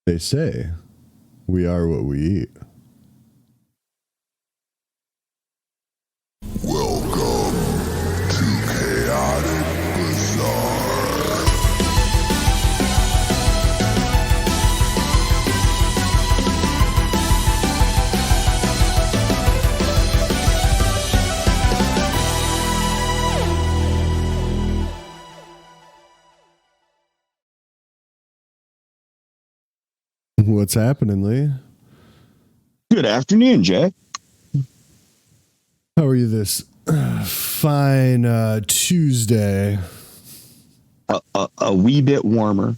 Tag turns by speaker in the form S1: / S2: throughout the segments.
S1: They say we are what we eat.
S2: Welcome to Chaotic Bazaar.
S1: What's happening, Lee?
S3: Good afternoon, Jay.
S1: How are you this fine Tuesday?
S3: A wee bit warmer.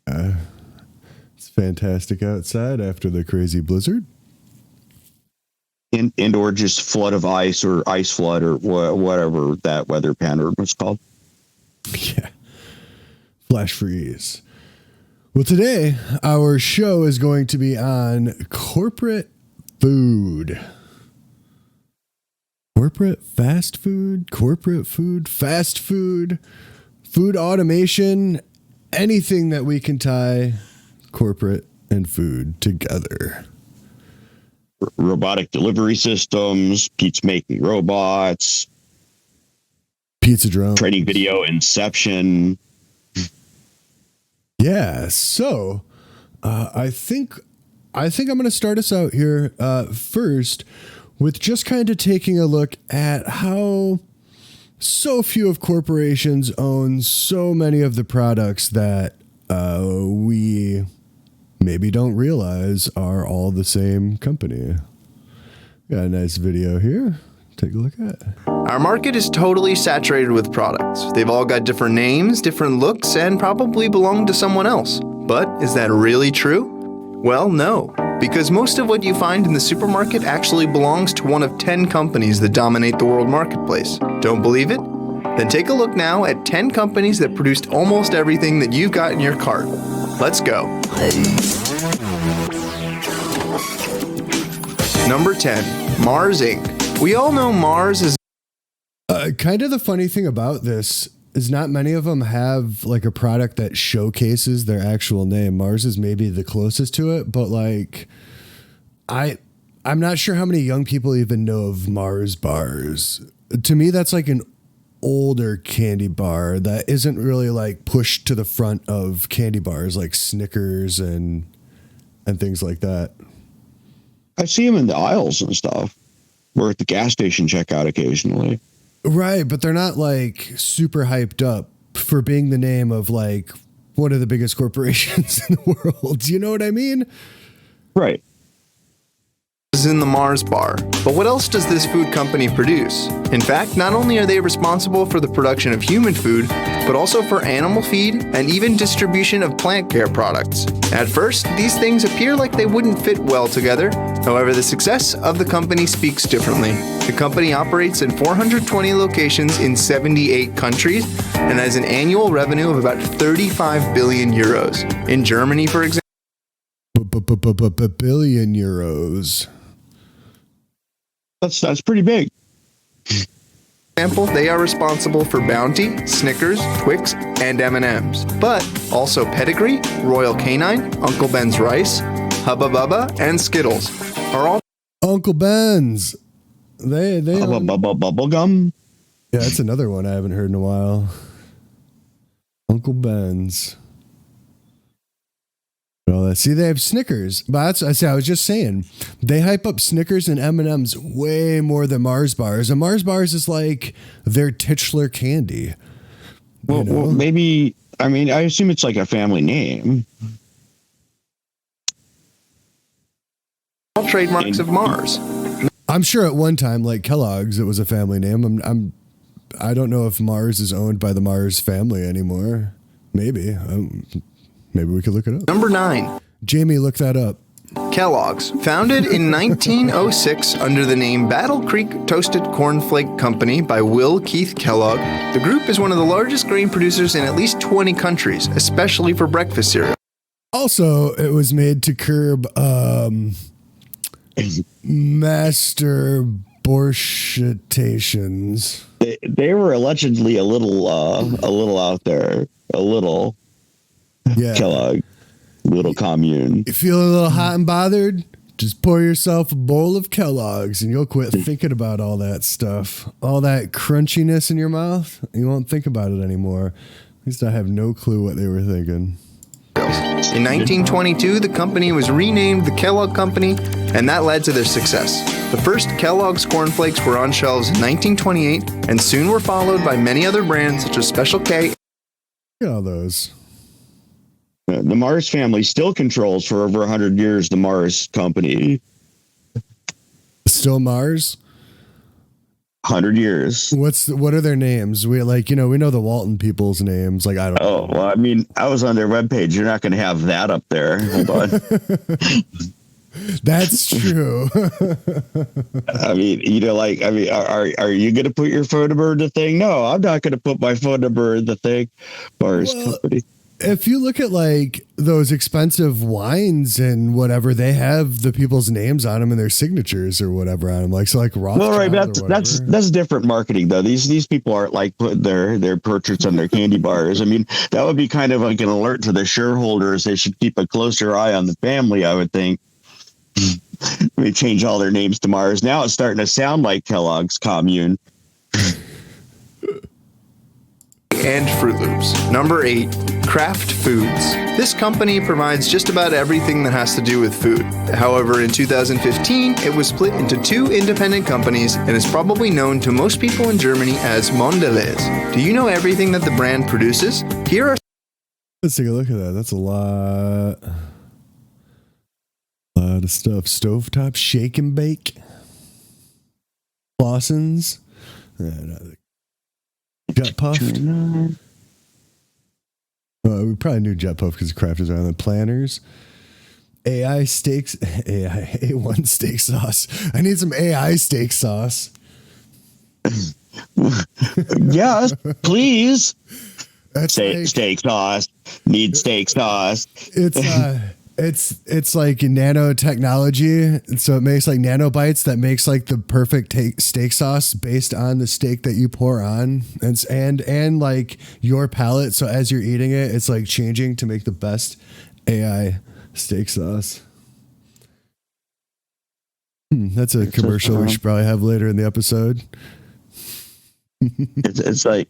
S1: It's fantastic outside after the crazy blizzard.
S3: And or just flood of ice or ice flood or whatever that weather pattern was called.
S1: Yeah. Flash freeze. Well, today our show is going to be on corporate food. Corporate fast food, fast food, food automation, anything that we can tie corporate and food together.
S3: Robotic delivery systems, pizza making robots,
S1: Pizza drone.
S3: training video, Inception.
S1: Yeah, so I think I'm going to start us out here first with just kind of taking a look at how so few of corporations own so many of the products that we maybe don't realize are all the same company. Got a nice video here. Take a look at.
S4: Our market is totally saturated with products. They've all got different names, different looks, and probably belong to someone else. But is that really true? Well, no, because most of what you find in the supermarket actually belongs to one of 10 companies that dominate the world marketplace. Don't believe it? Then take a look now at 10 companies that produced almost everything that you've got in your cart. Let's go. Number 10, Mars Inc. We all know Mars is
S1: kind of the funny thing about this is not many of them have like a product that showcases their actual name. Mars is maybe the closest to it, but like I'm not sure how many young people even know of Mars bars. To me, that's like an older candy bar that isn't really like pushed to the front of candy bars like Snickers and things like that.
S3: I see them in the aisles and stuff. Or at the gas station checkout occasionally.
S1: Right, but they're not like super hyped up for being the name of like one of the biggest corporations in the world. Do you know what I mean?
S3: Right.
S4: in the Mars bar. But what else does this food company produce? In fact, not only are they responsible for the production of human food, but also for animal feed and even distribution of plant care products. At first, these things appear like they wouldn't fit well together. However, the success of the company speaks differently. The company operates in 420 locations in 78 countries and has an annual revenue of about 35 billion euros. In Germany, for example,
S1: billion euros.
S3: That's pretty big.
S4: They are responsible for Bounty, Snickers, Twix, and M&M's. But also Pedigree, Royal Canine, Uncle Ben's Rice, Hubba Bubba, and Skittles are all
S1: Uncle Ben's. They
S3: Bubble gum.
S1: Yeah, that's another one I haven't heard in a while. Uncle Ben's. Well, see, they have Snickers, but I was just saying, they hype up Snickers and M&M's way more than Mars bars, and Mars bars is like their titular candy.
S3: Well, maybe. I mean, I assume it's like a family name.
S4: all trademarks of Mars.
S1: I'm sure at one time, like Kellogg's, it was a family name. I don't know if Mars is owned by the Mars family anymore. Maybe. Maybe we could look it up.
S4: Number 9.
S1: Jamie, look that up.
S4: Kellogg's. Founded in 1906 under the name Battle Creek Toasted Cornflake Company by Will Keith Kellogg, the group is one of the largest grain producers in at least 20 countries, especially for breakfast cereal.
S1: Also, it was made to curb masturbations.
S3: They were allegedly a little out there. A little.
S1: Yeah.
S3: Kellogg. little commune.
S1: You feel a little hot and bothered? Just pour yourself a bowl of Kellogg's and you'll quit thinking about all that stuff. All that crunchiness in your mouth, you won't think about it anymore. At least I have no clue what they were thinking.
S4: In 1922, the company was renamed the Kellogg Company, and that led to their success. The first Kellogg's cornflakes were on shelves in 1928, and soon were followed by many other brands such as Special K.
S1: Look at all those.
S3: The Mars family still controls for over 100 years the Mars company.
S1: Still Mars?
S3: 100 years.
S1: What are their names? We know the Walton people's names. Like, I don't know.
S3: Oh, well, I mean, I was on their webpage. You're not going to have that up there. Hold on.
S1: That's true.
S3: I mean, are you going to put your phone number in the thing? No, I'm not going to put my phone number in the thing. Mars company.
S1: If you look at like those expensive wines and whatever, they have the people's names on them and their signatures or whatever on them. Like, so like Rothschild.
S3: Well, right, that's different marketing though. These people aren't like putting their portraits on their candy bars. I mean, that would be kind of like an alert to the shareholders. They should keep a closer eye on the family, I would think. We change all their names to Mars. Now it's starting to sound like Kellogg's Commune.
S4: And Fruit Loops. Number 8, Kraft Foods. This company provides just about everything that has to do with food. However, in 2015, it was split into 2 independent companies and is probably known to most people in Germany as Mondelez. Do you know everything that the brand produces? Here are...
S1: Let's take a look at that. That's a lot of stuff. Stovetop Shake and Bake. Clausen's. Jet Puff. We probably knew Jet Puff because Kraft is on the Planners. AI steaks. AI A1 steak sauce. I need some AI steak sauce.
S3: Yes, please.
S1: That's
S3: steak sauce. Need steak sauce.
S1: It's like nanotechnology, so it makes like nanobites that makes like the perfect steak sauce based on the steak that you pour on, and like your palate. So as you're eating it, it's like changing to make the best AI steak sauce. That's a commercial we should probably have later in the episode.
S3: It's like,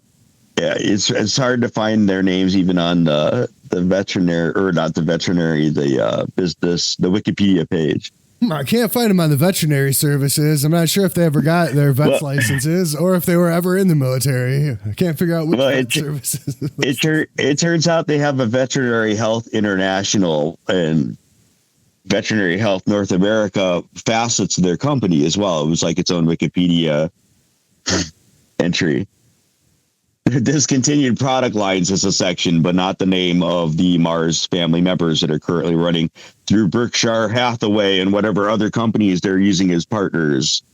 S3: yeah, it's hard to find their names even on the veterinary, or not the veterinary, the business, the Wikipedia page.
S1: I can't find them on the veterinary services. I'm not sure if they ever got their vet's licenses or if they were ever in the military. I can't figure out which services.
S3: It turns out they have a Veterinary Health International and Veterinary Health North America facets of their company as well. It was like its own Wikipedia entry. Discontinued product lines is a section, but not the name of the Mars family members that are currently running through Berkshire Hathaway and whatever other companies they're using as partners.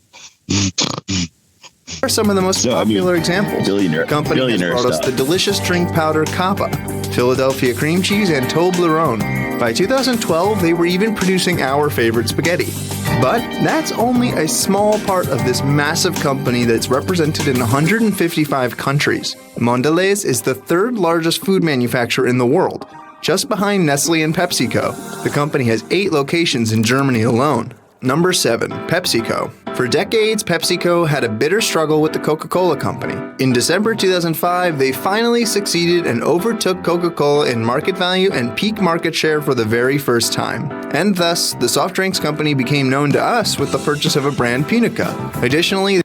S4: Are some of the most popular examples. Company has brought us
S3: stuff.
S4: the delicious drink powder Kappa, Philadelphia cream cheese, and Toblerone. By 2012, they were even producing our favorite spaghetti. But that's only a small part of this massive company that's represented in 155 countries. Mondelez is the 3rd largest food manufacturer in the world, just behind Nestle and PepsiCo. The company has 8 locations in Germany alone. Number 7, PepsiCo. For decades, PepsiCo had a bitter struggle with the Coca-Cola Company. In December 2005, they finally succeeded and overtook Coca-Cola in market value and peak market share for the very first time. And thus, the soft drinks company became known to us with the purchase of a brand Punica. Additionally,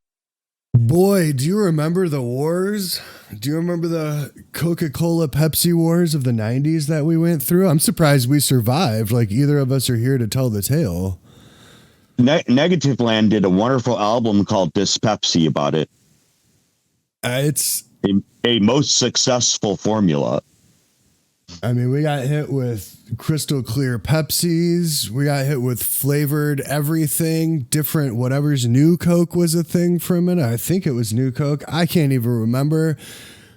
S1: boy, do you remember the wars? Do you remember the Coca-Cola Pepsi wars of the 90s that we went through? I'm surprised we survived. Like, either of us are here to tell the tale.
S3: Negative Land did a wonderful album called Dyspepsy about it.
S1: It's
S3: a most successful formula.
S1: I mean, we got hit with crystal clear Pepsis. We got hit with flavored everything, different whatever's New Coke was a thing for a minute. I think it was New Coke. I can't even remember.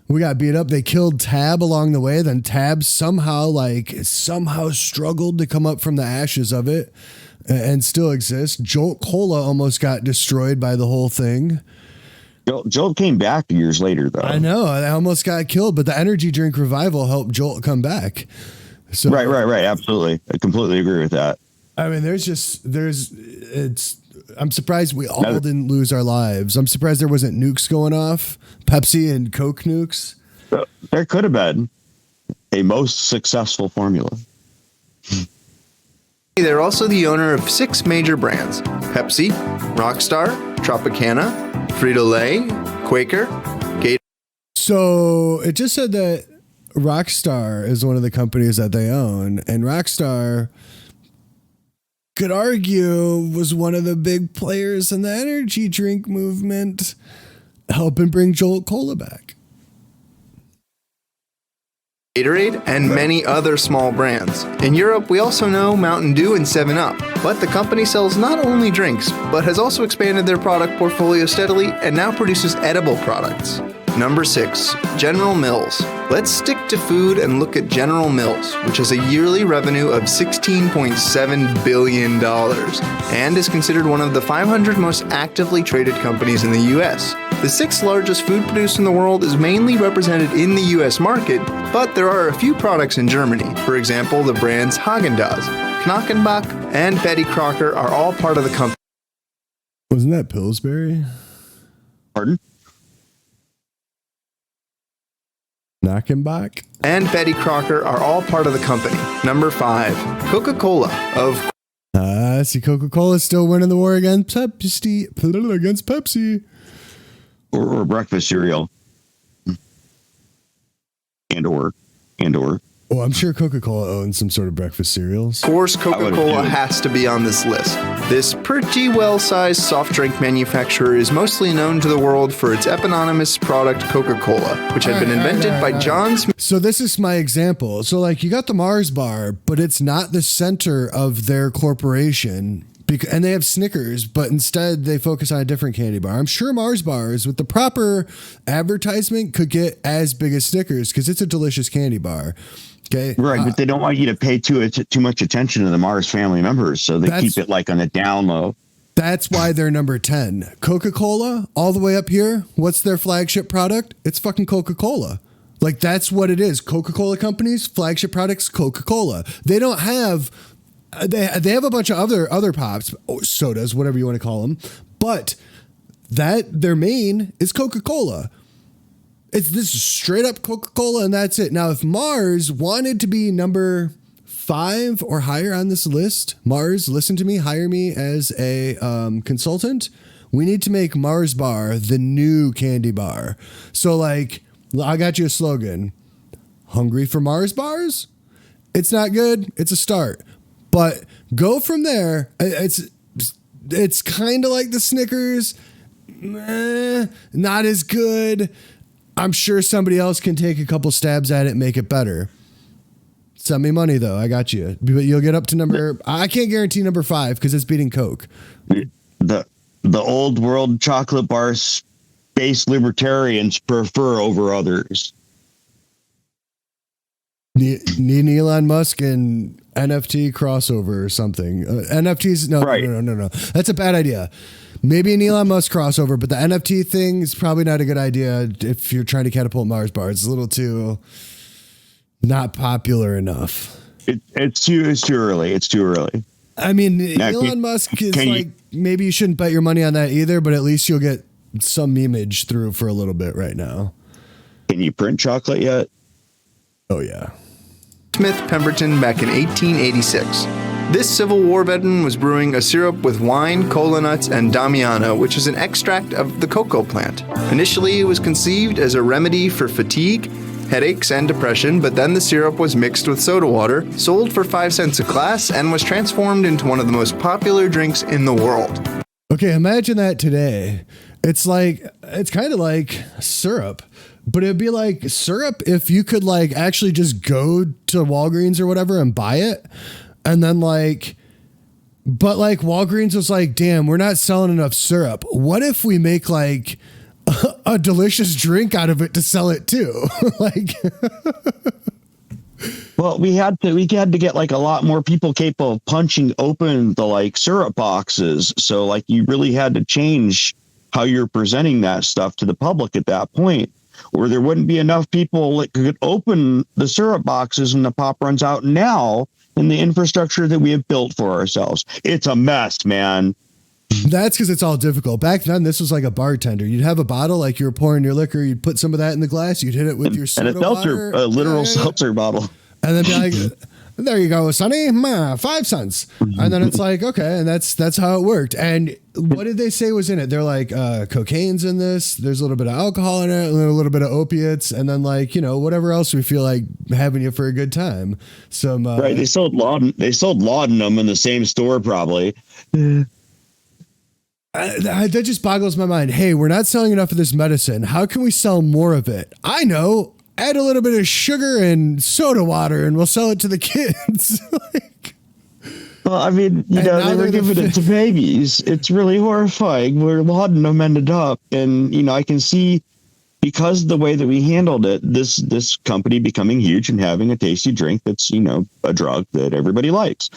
S1: We got beat up. They killed Tab along the way. Then Tab somehow struggled to come up from the ashes of it and still exists. Jolt Cola almost got destroyed by the whole thing.
S3: Jolt came back years later, though.
S1: I know. I almost got killed, but the energy drink revival helped Jolt come back. So
S3: Right. Absolutely. I completely agree with that.
S1: I mean, I'm surprised we all didn't lose our lives. I'm surprised there wasn't nukes going off, Pepsi and Coke nukes.
S3: There could have been a most successful formula.
S4: They're also the owner of 6 major brands: Pepsi, Rockstar, Tropicana, Frito-Lay, Quaker, Gatorade.
S1: So it just said that Rockstar is one of the companies that they own, and Rockstar, could argue, was one of the big players in the energy drink movement, helping bring Jolt Cola back.
S4: Gatorade, and many other small brands. In Europe, we also know Mountain Dew and 7-Up, but the company sells not only drinks, but has also expanded their product portfolio steadily and now produces edible products. Number 6, General Mills. Let's stick to food and look at General Mills, which has a yearly revenue of $16.7 billion and is considered one of the 500 most actively traded companies in the U.S. The 6th largest food producer in the world is mainly represented in the U.S. market, but there are a few products in Germany. For example, the brands Häagen-Dazs, Knackenbach, and Betty Crocker are all part of the company.
S1: Wasn't that Pillsbury?
S3: Pardon?
S1: Knackenbach?
S4: And Betty Crocker are all part of the company. Number 5, Coca-Cola.
S1: See, Coca-Cola still winning the war against Pepsi.
S3: Or breakfast cereal. And or.
S1: Oh, I'm sure Coca-Cola owns some sort of breakfast cereals.
S4: Of course, Coca-Cola has to be on this list. This pretty well-sized soft drink manufacturer is mostly known to the world for its eponymous product Coca-Cola, which had been invented by John Smith.
S1: So this is my example. So like you got the Mars bar, but it's not the center of their corporation. And they have Snickers, but instead they focus on a different candy bar. I'm sure Mars bars with the proper advertisement could get as big as Snickers because it's a delicious candy bar. Okay.
S3: Right, but they don't want you to pay too much attention to the Mars family members, so they keep it like on the down low.
S1: That's why they're number 10. Coca-Cola, all the way up here, what's their flagship product? It's fucking Coca-Cola. Like, that's what it is. Coca-Cola companies, flagship products, Coca-Cola. They don't have... They have a bunch of other pops, sodas, whatever you want to call them, but their main is Coca-Cola. This is straight up Coca-Cola, and that's it. Now, if Mars wanted to be number 5 or higher on this list, Mars, listen to me, hire me as a consultant. We need to make Mars Bar the new candy bar. So, like, I got you a slogan: hungry for Mars bars? It's not good. It's a start. But go from there. It's kind of like the Snickers. Not as good. I'm sure somebody else can take a couple stabs at it and make it better. Send me money, though. I got you. But you'll get up to number... I can't guarantee number 5 because it's beating Coke.
S3: The old world chocolate bar space libertarians prefer over others.
S1: Need Elon Musk and NFT crossover or something. NFTs, no, right. No. That's a bad idea. Maybe an Elon Musk crossover, but the NFT thing is probably not a good idea if you're trying to catapult Mars bar. It's a little too not popular enough.
S3: It's too early. It's too early.
S1: I mean, Elon Musk is like, maybe you shouldn't bet your money on that either, but at least you'll get some memeage through for a little bit right now.
S3: Can you print chocolate yet?
S1: Oh, yeah.
S4: Smith Pemberton back in 1886. This Civil War veteran was brewing a syrup with wine, cola nuts, and damiano, which is an extract of the cocoa plant. Initially, it was conceived as a remedy for fatigue, headaches, and depression, but then the syrup was mixed with soda water, sold for 5 cents a glass, and was transformed into one of the most popular drinks in the world.
S1: Okay, imagine that today. It's kind of like syrup. But it'd be like syrup if you could like actually just go to Walgreens or whatever and buy it. And then but Walgreens was like, damn, we're not selling enough syrup. What if we make like a delicious drink out of it to sell it too?
S3: Well, we had to get like a lot more people capable of punching open the like syrup boxes. So like you really had to change how you're presenting that stuff to the public at that point. or there wouldn't be enough people that could open the syrup boxes and the pop runs out now in the infrastructure that we have built for ourselves. It's a mess, man.
S1: That's because it's all difficult. Back then, this was like a bartender. You'd have a bottle, like you were pouring your liquor. You'd put some of that in the glass. You'd hit it with your soda
S3: and a seltzer,
S1: water.
S3: a literal seltzer bottle.
S1: And then be like, there you go, Sonny, 5 cents. And then it's like, okay, and that's how it worked. And what did they say was in it? They're like, cocaine's in this. There's a little bit of alcohol in it, and then a little bit of opiates, and then like, you know, whatever else we feel like having you for a good time. Some
S3: right. They sold laudanum in the same store, probably.
S1: That just boggles my mind. Hey, we're not selling enough of this medicine. How can we sell more of it? I know. Add a little bit of sugar and soda water, and we'll sell it to the kids.
S3: Well, I mean, you know, they were giving it to babies. It's really horrifying where laudanum ended up. And, you know, I can see, because of the way that we handled it, this company becoming huge and having a tasty drink that's, you know, a drug that everybody likes.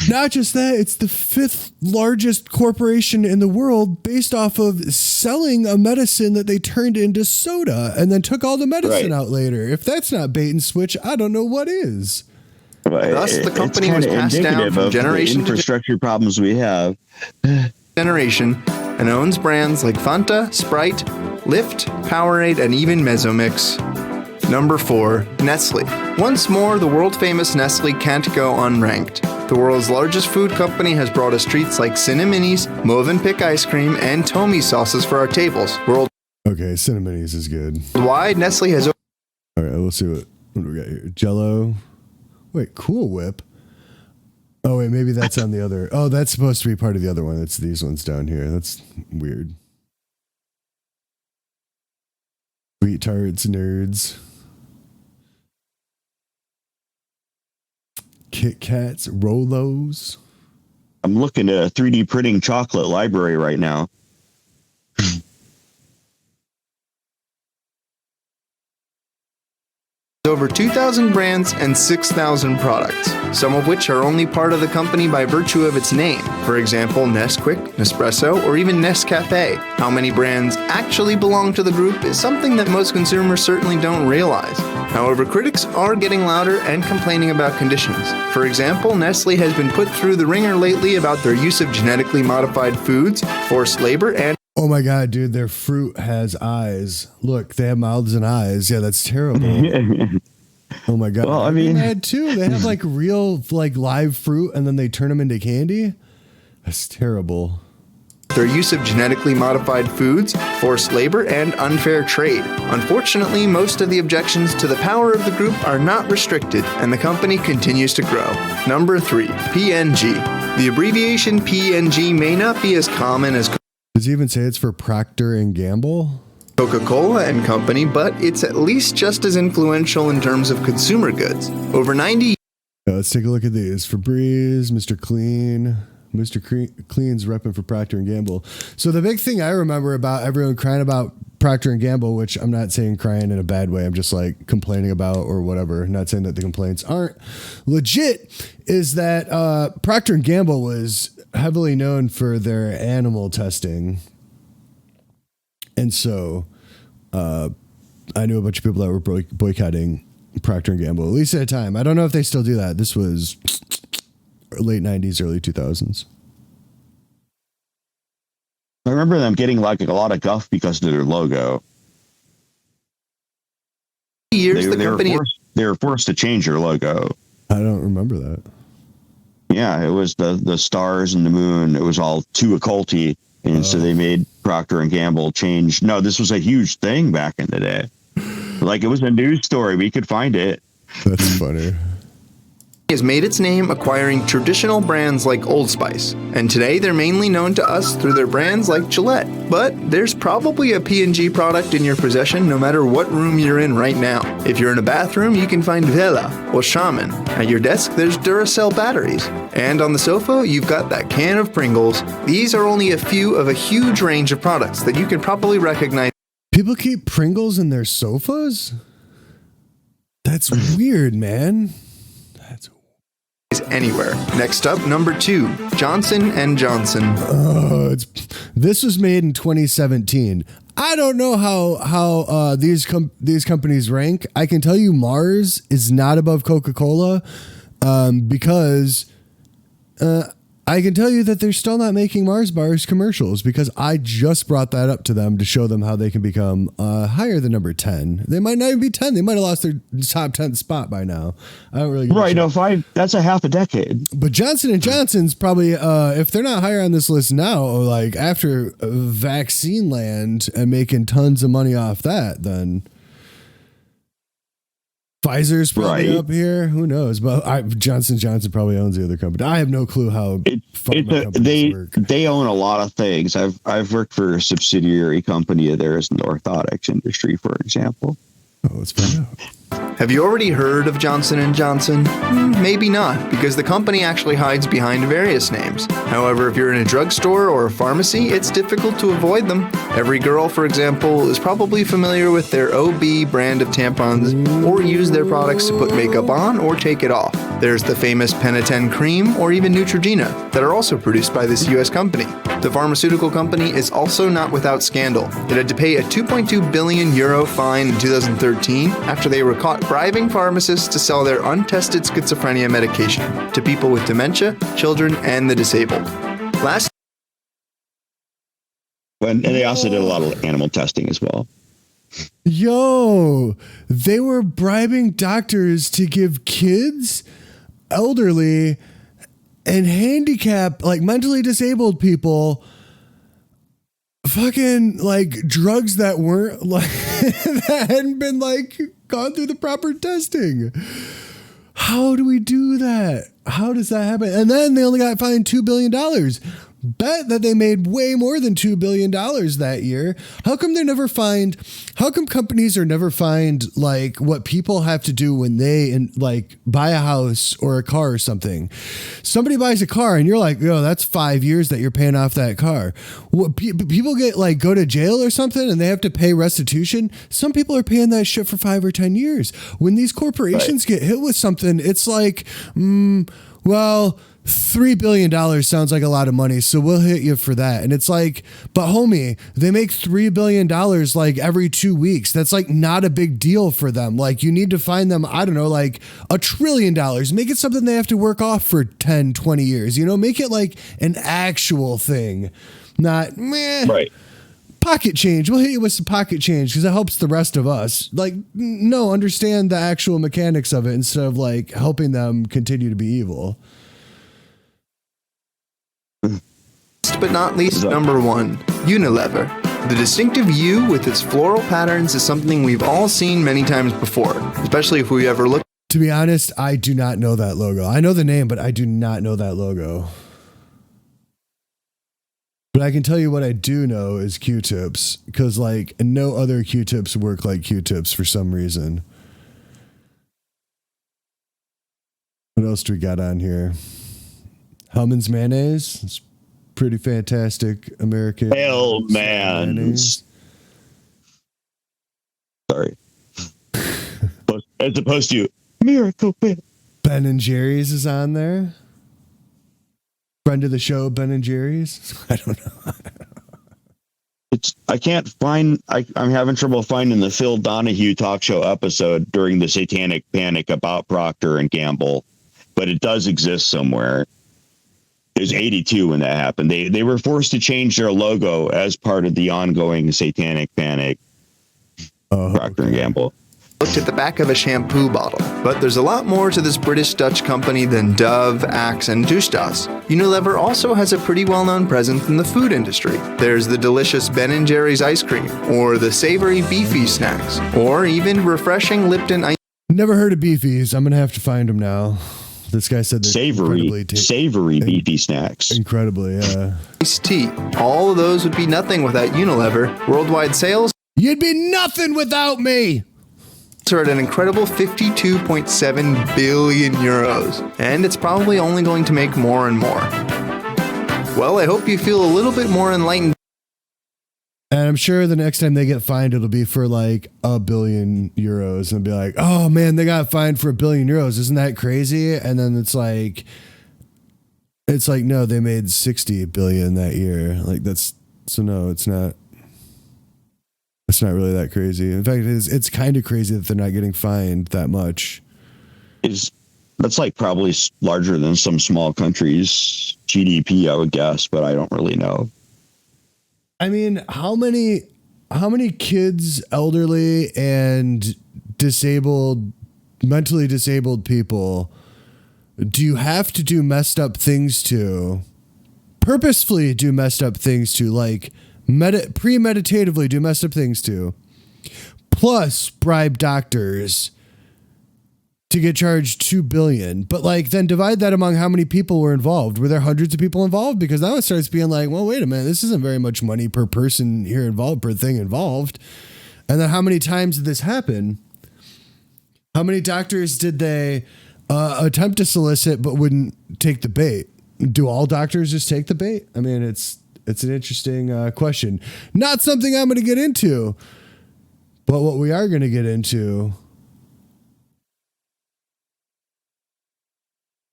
S1: Not just that, it's the 5th largest corporation in the world based off of selling a medicine that they turned into soda and then took all the medicine out later. If that's not bait and switch, I don't know what is.
S4: Thus, the company was passed down from generation to
S3: infrastructure problems we have.
S4: Generation and owns brands like Fanta, Sprite, Lift, Powerade, and even Mezzomix. Number 4, Nestle. Once more, the world-famous Nestle can't go unranked. The world's largest food company has brought us treats like Cinnaminis, Movenpick ice cream, and Tomy sauces for our tables.
S1: Okay, Cinnaminis is good.
S4: Worldwide, Nestle has...
S1: All right, we'll see what do we got here. Jell-O. Wait, Cool Whip. Oh, wait, maybe that's on the other. Oh, that's supposed to be part of the other one. It's these ones down here. That's weird. Sweet Tarts, Nerds. Kit Kats, Rolos.
S3: I'm looking at a 3D printing chocolate library right now.
S4: Over 2,000 brands and 6,000 products, some of which are only part of the company by virtue of its name. For example, Nesquik, Nespresso, or even Nescafe. How many brands actually belong to the group is something that most consumers certainly don't realize. However, critics are getting louder and complaining about conditions. For example, Nestle has been put through the ringer lately about their use of genetically modified foods, forced labor, and...
S1: Oh my God, dude, their fruit has eyes. Look, they have mouths and eyes. Yeah, that's terrible. Oh my God.
S3: Well, I mean,
S1: they had too. They have like real, like live fruit and then they turn them into candy. That's terrible.
S4: Their use of genetically modified foods, forced labor, and unfair trade. Unfortunately, most of the objections to the power of the group are not restricted, and the company continues to grow. Number 3, P&G. The abbreviation P&G may not be as common as
S1: Does he even say it's for Procter and Gamble?
S4: Coca-Cola and Company, but it's at least just as influential in terms of consumer goods. Over 90
S1: Let's take a look at these. Febreze, Mr. Clean. Mr. Clean's repping for Procter & Gamble. So the big thing I remember about everyone crying about Procter & Gamble, which I'm not saying crying in a bad way, I'm just like complaining about or whatever, not saying that the complaints aren't legit, is that Procter & Gamble was heavily known for their animal testing. And so I knew a bunch of people that were boycotting Procter & Gamble, at least at a time. I don't know if they still do that. This was late 90s, early 2000s.
S3: I remember them getting like a lot of guff because of their logo.
S4: years,
S3: they were forced to change their logo.
S1: I don't remember that.
S3: Yeah, it was the stars and the moon. It was all too occulty. And so they made Procter and Gamble change. No, this was a huge thing back in the day. Like, it was a news story. We could find it.
S1: That's funny.
S4: Has made its name acquiring traditional brands like Old Spice, and today they're mainly known to us through their brands like Gillette. But there's probably a P&G product in your possession no matter what room you're in right now. If you're in a bathroom, you can find Vela or Shaman. At your desk, there's Duracell batteries. And on the sofa, you've got that can of Pringles. These are only a few of a huge range of products that you can probably recognize.
S1: People keep Pringles in their sofas? That's weird, man. That's
S4: anywhere. Next up, number 2, Johnson & Johnson.
S1: This was made in 2017. I don't know how these companies rank. I can tell you Mars is not above Coca-Cola because I can tell you that they're still not making Mars bars commercials because I just brought that up to them to show them how they can become higher than number 10. They might not even be 10. They might have lost their top 10 spot by now. I don't really give a shit.
S3: 5, that's a half a decade.
S1: But Johnson & Johnson's probably, if they're not higher on this list now, like after vaccine land and making tons of money off that, then Pfizer's probably up here. Who knows? But Johnson & Johnson probably owns the other company. I have no clue how companies work.
S3: They own a lot of things. I've worked for a subsidiary company of theirs in the orthotics industry, for example.
S1: Oh, let's find out.
S4: Have you already heard of Johnson & Johnson? Maybe not, because the company actually hides behind various names. However, if you're in a drugstore or a pharmacy, it's difficult to avoid them. Every girl, for example, is probably familiar with their OB brand of tampons or use their products to put makeup on or take it off. There's the famous Pentaten cream or even Neutrogena that are also produced by this US company. The pharmaceutical company is also not without scandal. It had to pay a 2.2 billion euro fine in 2013 after they were caught bribing pharmacists to sell their untested schizophrenia medication to people with dementia, children, and the disabled.
S3: And they also did a lot of animal testing as well.
S1: Yo, they were bribing doctors to give kids, elderly, and handicapped, like mentally disabled people, fucking like drugs that weren't like that hadn't been like gone through the proper testing. How do we do that? How does that happen? And then they only got fined $2 billion. Bet that they made way more than $2 billion that year. How come companies are never fined like what people have to do when they like buy a house or a car or something? Somebody buys a car and you're like, yo, that's 5 years that you're paying off that car. What, people get like go to jail or something and they have to pay restitution. Some people are paying that shit for 5 or 10 years. When these corporations get hit with something, it's like, well, $3 billion sounds like a lot of money, so we'll hit you for that. And it's like, but homie, they make $3 billion like every 2 weeks. That's like not a big deal for them. Like you need to find them, I don't know, like $1 trillion. Make it something they have to work off for 10, 20 years. You know, make it like an actual thing, not meh.
S3: Right.
S1: Pocket change. We'll hit you with some pocket change because it helps the rest of us. Like, no, understand the actual mechanics of it instead of like helping them continue to be evil.
S4: But not least, number 1, Unilever. The distinctive U with its floral patterns is something we've all seen many times before, especially if we ever look.
S1: To be honest, I do not know that logo. I know the name, but I do not know that logo. But I can tell you what I do know is Q-tips, because like no other Q-tips work like Q-tips for some reason. What else do we got on here? Hellman's mayonnaise. It's pretty fantastic American.
S3: Hellman's. Sorry. As opposed to Miracle Whip.
S1: Ben and Jerry's is on there. Friend of the show, Ben and Jerry's. I don't know.
S3: I can't find. I'm having trouble finding the Phil Donahue talk show episode during the Satanic Panic about Procter and Gamble, but it does exist somewhere. It was 82 when that happened. They were forced to change their logo as part of the ongoing Satanic Panic. Procter and Gamble.
S4: Looked at the back of a shampoo bottle, but there's a lot more to this British-Dutch company than Dove, Axe, and Douche Das. Unilever also has a pretty well-known presence in the food industry. There's the delicious Ben & Jerry's ice cream, or the savory Beefy snacks, or even refreshing Lipton ice.
S1: Never heard of Beefies. I'm going to have to find them now. This guy said they're
S3: savory beefy snacks.
S1: Incredibly, yeah.
S4: Iced tea. All of those would be nothing without Unilever. Worldwide sales.
S1: You'd be nothing without me.
S4: Are at an incredible 52.7 billion euros, and it's probably only going to make more and more. Well, I hope you feel a little bit more enlightened.
S1: And I'm sure the next time they get fined, it'll be for like €1 billion and be like, oh man, they got fined for €1 billion. Isn't that crazy? And then it's like, no, they made 60 billion that year. Like no, it's not. It's not really that crazy. In fact, it's kind of crazy that they're not getting fined that much.
S3: That's like probably larger than some small countries' GDP, I would guess, but I don't really know.
S1: I mean, how many kids, elderly and mentally disabled people do you have to do messed up things to, purposefully do messed up things to, like premeditatively do messed up things to, plus bribe doctors to get charged $2 billion, but like then divide that among how many people were involved. Were there hundreds of people involved? Because now it starts being like, well, wait a minute, this isn't very much money per person here involved, per thing involved. And then how many times did this happen? How many doctors did they attempt to solicit but wouldn't take the bait? Do all doctors just take the bait? I mean, it's an interesting question. Not something I'm going to get into, but what we are going to get into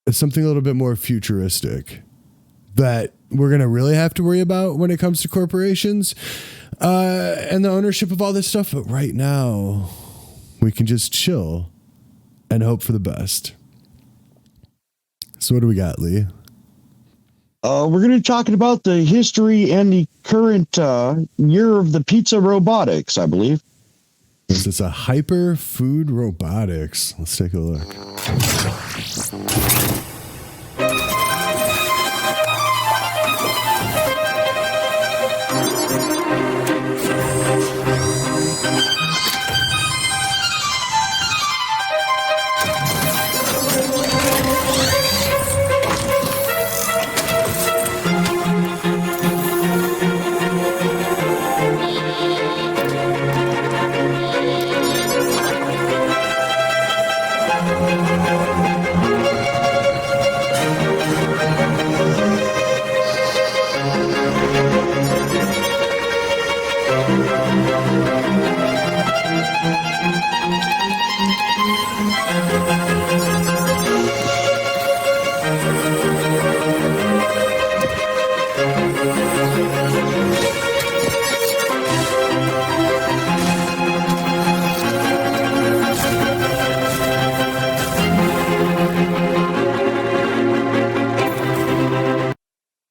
S1: is something a little bit more futuristic that we're going to really have to worry about when it comes to corporations and the ownership of all this stuff. But right now, we can just chill and hope for the best. So what do we got, Lee?
S3: We're going to be talking about the history and the current year of the pizza robotics, I believe.
S1: Is this a hyper food robotics? Let's take a look.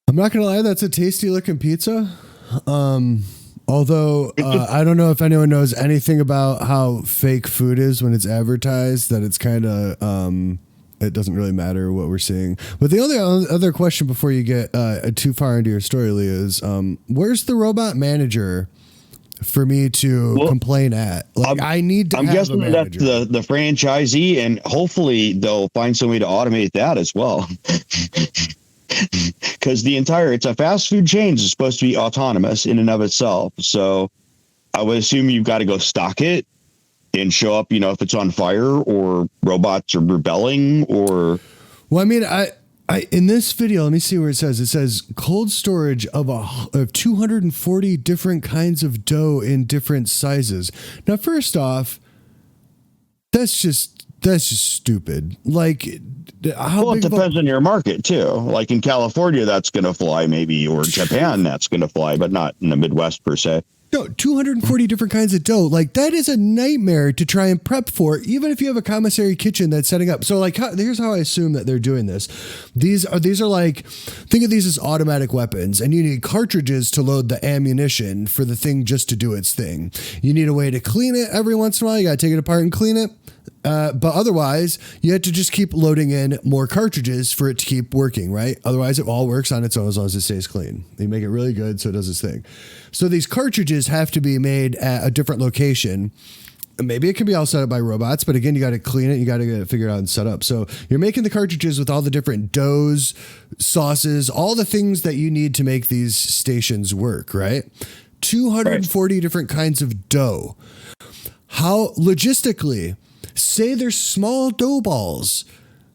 S1: I'm not gonna lie, that's a tasty looking pizza. Although I don't know if anyone knows anything about how fake food is when it's advertised, that it's kind of it doesn't really matter what we're seeing. But the only other question before you get too far into your story, Lee, is where's the robot manager for me to complain at? Like, I need to. I'm guessing that's
S3: the franchisee, and hopefully they'll find some way to automate that as well. Because it's a fast food chain. It's supposed to be autonomous in and of itself. So I would assume you've got to go stock it and show up, if it's on fire or robots are rebelling or.
S1: Well, I mean, I in this video, let me see where it says. It says cold storage of 240 different kinds of dough in different sizes. Now, first off, that's just stupid. Like,
S3: it depends on your market too. Like in California, that's going to fly maybe, or Japan, that's going to fly, but not in the Midwest per se.
S1: No, 240 different kinds of dough. Like, that is a nightmare to try and prep for, even if you have a commissary kitchen that's setting up. So, like, here's how I assume that they're doing this. These are like, think of these as automatic weapons, and you need cartridges to load the ammunition for the thing just to do its thing. You need a way to clean it every once in a while. You got to take it apart and clean it. But otherwise, you have to just keep loading in more cartridges for it to keep working, right? Otherwise, it all works on its own as long as it stays clean. They make it really good so it does its thing. So these cartridges have to be made at a different location. Maybe it can be all set up by robots, but again, you got to clean it. You got to get it figured out and set up. So you're making the cartridges with all the different doughs, sauces, all the things that you need to make these stations work, right? 240 different kinds of dough. How logistically... Say there's small dough balls.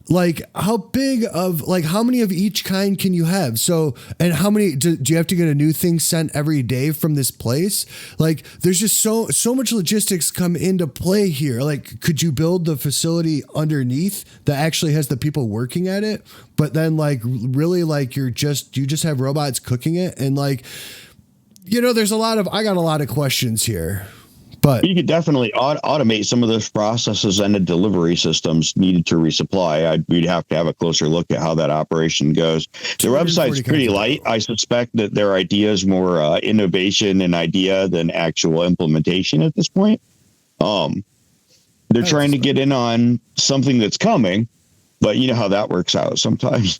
S1: Like, how big of, like, how many of each kind can you have? So, and how many, do you have to get a new thing sent every day from this place? Like, there's just so much logistics come into play here. Like, could you build the facility underneath that actually has the people working at it? But then, like, really, like, you just have robots cooking it? And, like, I got a lot of questions here. But
S3: you could definitely automate some of those processes and the delivery systems needed to resupply. We'd have to have a closer look at how that operation goes. Their website's pretty light. I suspect that their idea is more innovation and idea than actual implementation at this point. They're trying to get in on something that's coming, but you know how that works out sometimes.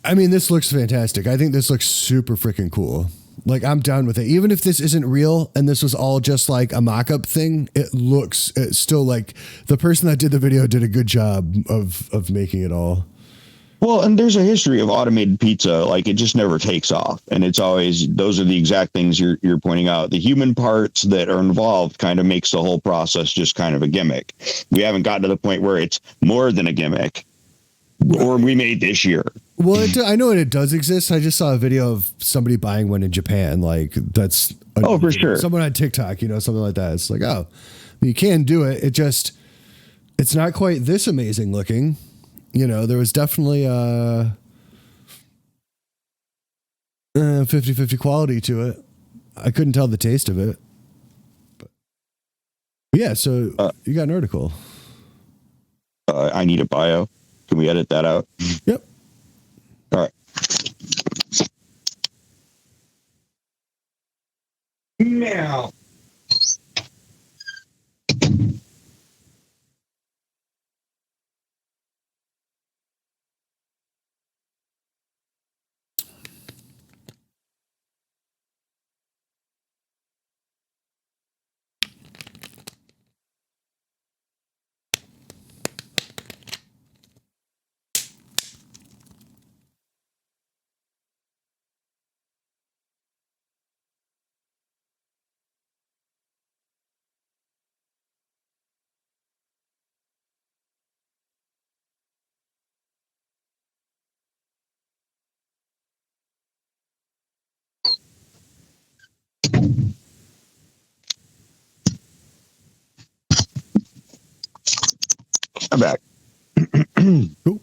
S1: I mean, this looks fantastic. I think this looks super freaking cool. Like, I'm down with it. Even if this isn't real and this was all just like a mock-up thing, it's still like the person that did the video did a good job of making it all.
S3: Well, and there's a history of automated pizza. Like, it just never takes off. And it's always, those are the exact things you're pointing out. The human parts that are involved kind of makes the whole process just kind of a gimmick. We haven't gotten to the point where it's more than a gimmick, or we made this year.
S1: Well, I know it does exist. I just saw a video of somebody buying one in Japan. Like, that's
S3: for sure.
S1: Someone on TikTok, something like that. It's like, oh, you can do it. It's not quite this amazing looking. There was definitely a 50-50 quality to it. I couldn't tell the taste of it. But yeah, so you got an article.
S3: I need a bio. Can we edit that out?
S1: Yep.
S3: All right. Now. I'm back.
S1: Cool.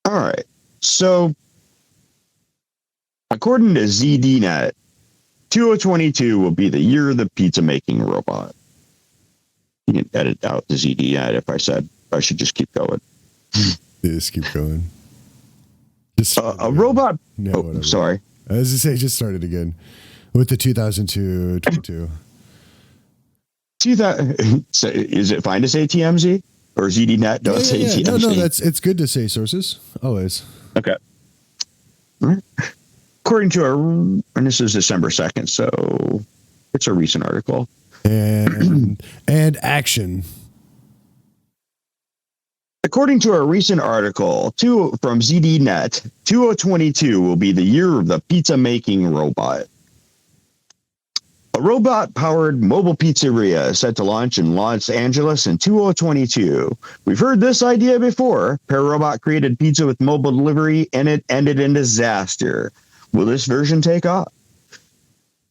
S3: All right. So, according to ZDNet, 2022 will be the year of the pizza making robot. You can edit out the ZDNet if I said I should just keep going.
S1: Just keep going.
S3: A robot.
S1: No,
S3: sorry.
S1: I was to say, just started again with the 2002 22.
S3: Is it fine to say TMZ or ZDNet? Don't say TMZ.
S1: No, it's good to say sources always.
S3: Okay. All right. According to and this is December 2nd, so it's a recent article.
S1: And action.
S3: According to a recent article from ZDNet, 2022 will be the year of the pizza making robot. A robot-powered mobile pizzeria is set to launch in Los Angeles in 2022. We've heard this idea before. Pararobot created pizza with mobile delivery, and it ended in disaster. Will this version take off?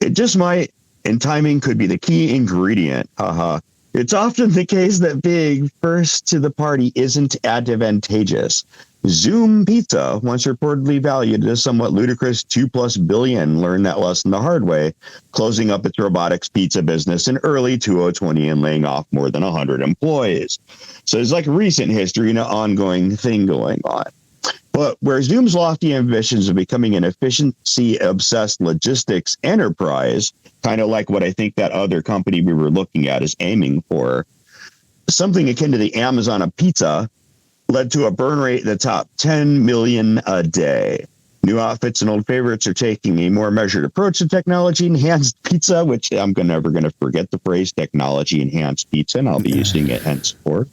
S3: It just might, and timing could be the key ingredient. Haha. It's often the case that being first to the party isn't advantageous. Zoom Pizza, once reportedly valued at a somewhat ludicrous $2+ billion, learned that lesson the hard way, closing up its robotics pizza business in early 2020 and laying off more than 100 employees. So it's like recent history and an ongoing thing going on. But where Zoom's lofty ambitions of becoming an efficiency-obsessed logistics enterprise, kind of like what I think that other company we were looking at is aiming for, something akin to the Amazon of pizza, led to a burn rate in the top 10 million a day. New outfits and old favorites are taking a more measured approach to technology-enhanced pizza, which I'm never going to forget the phrase technology-enhanced pizza, and I'll be using it henceforth.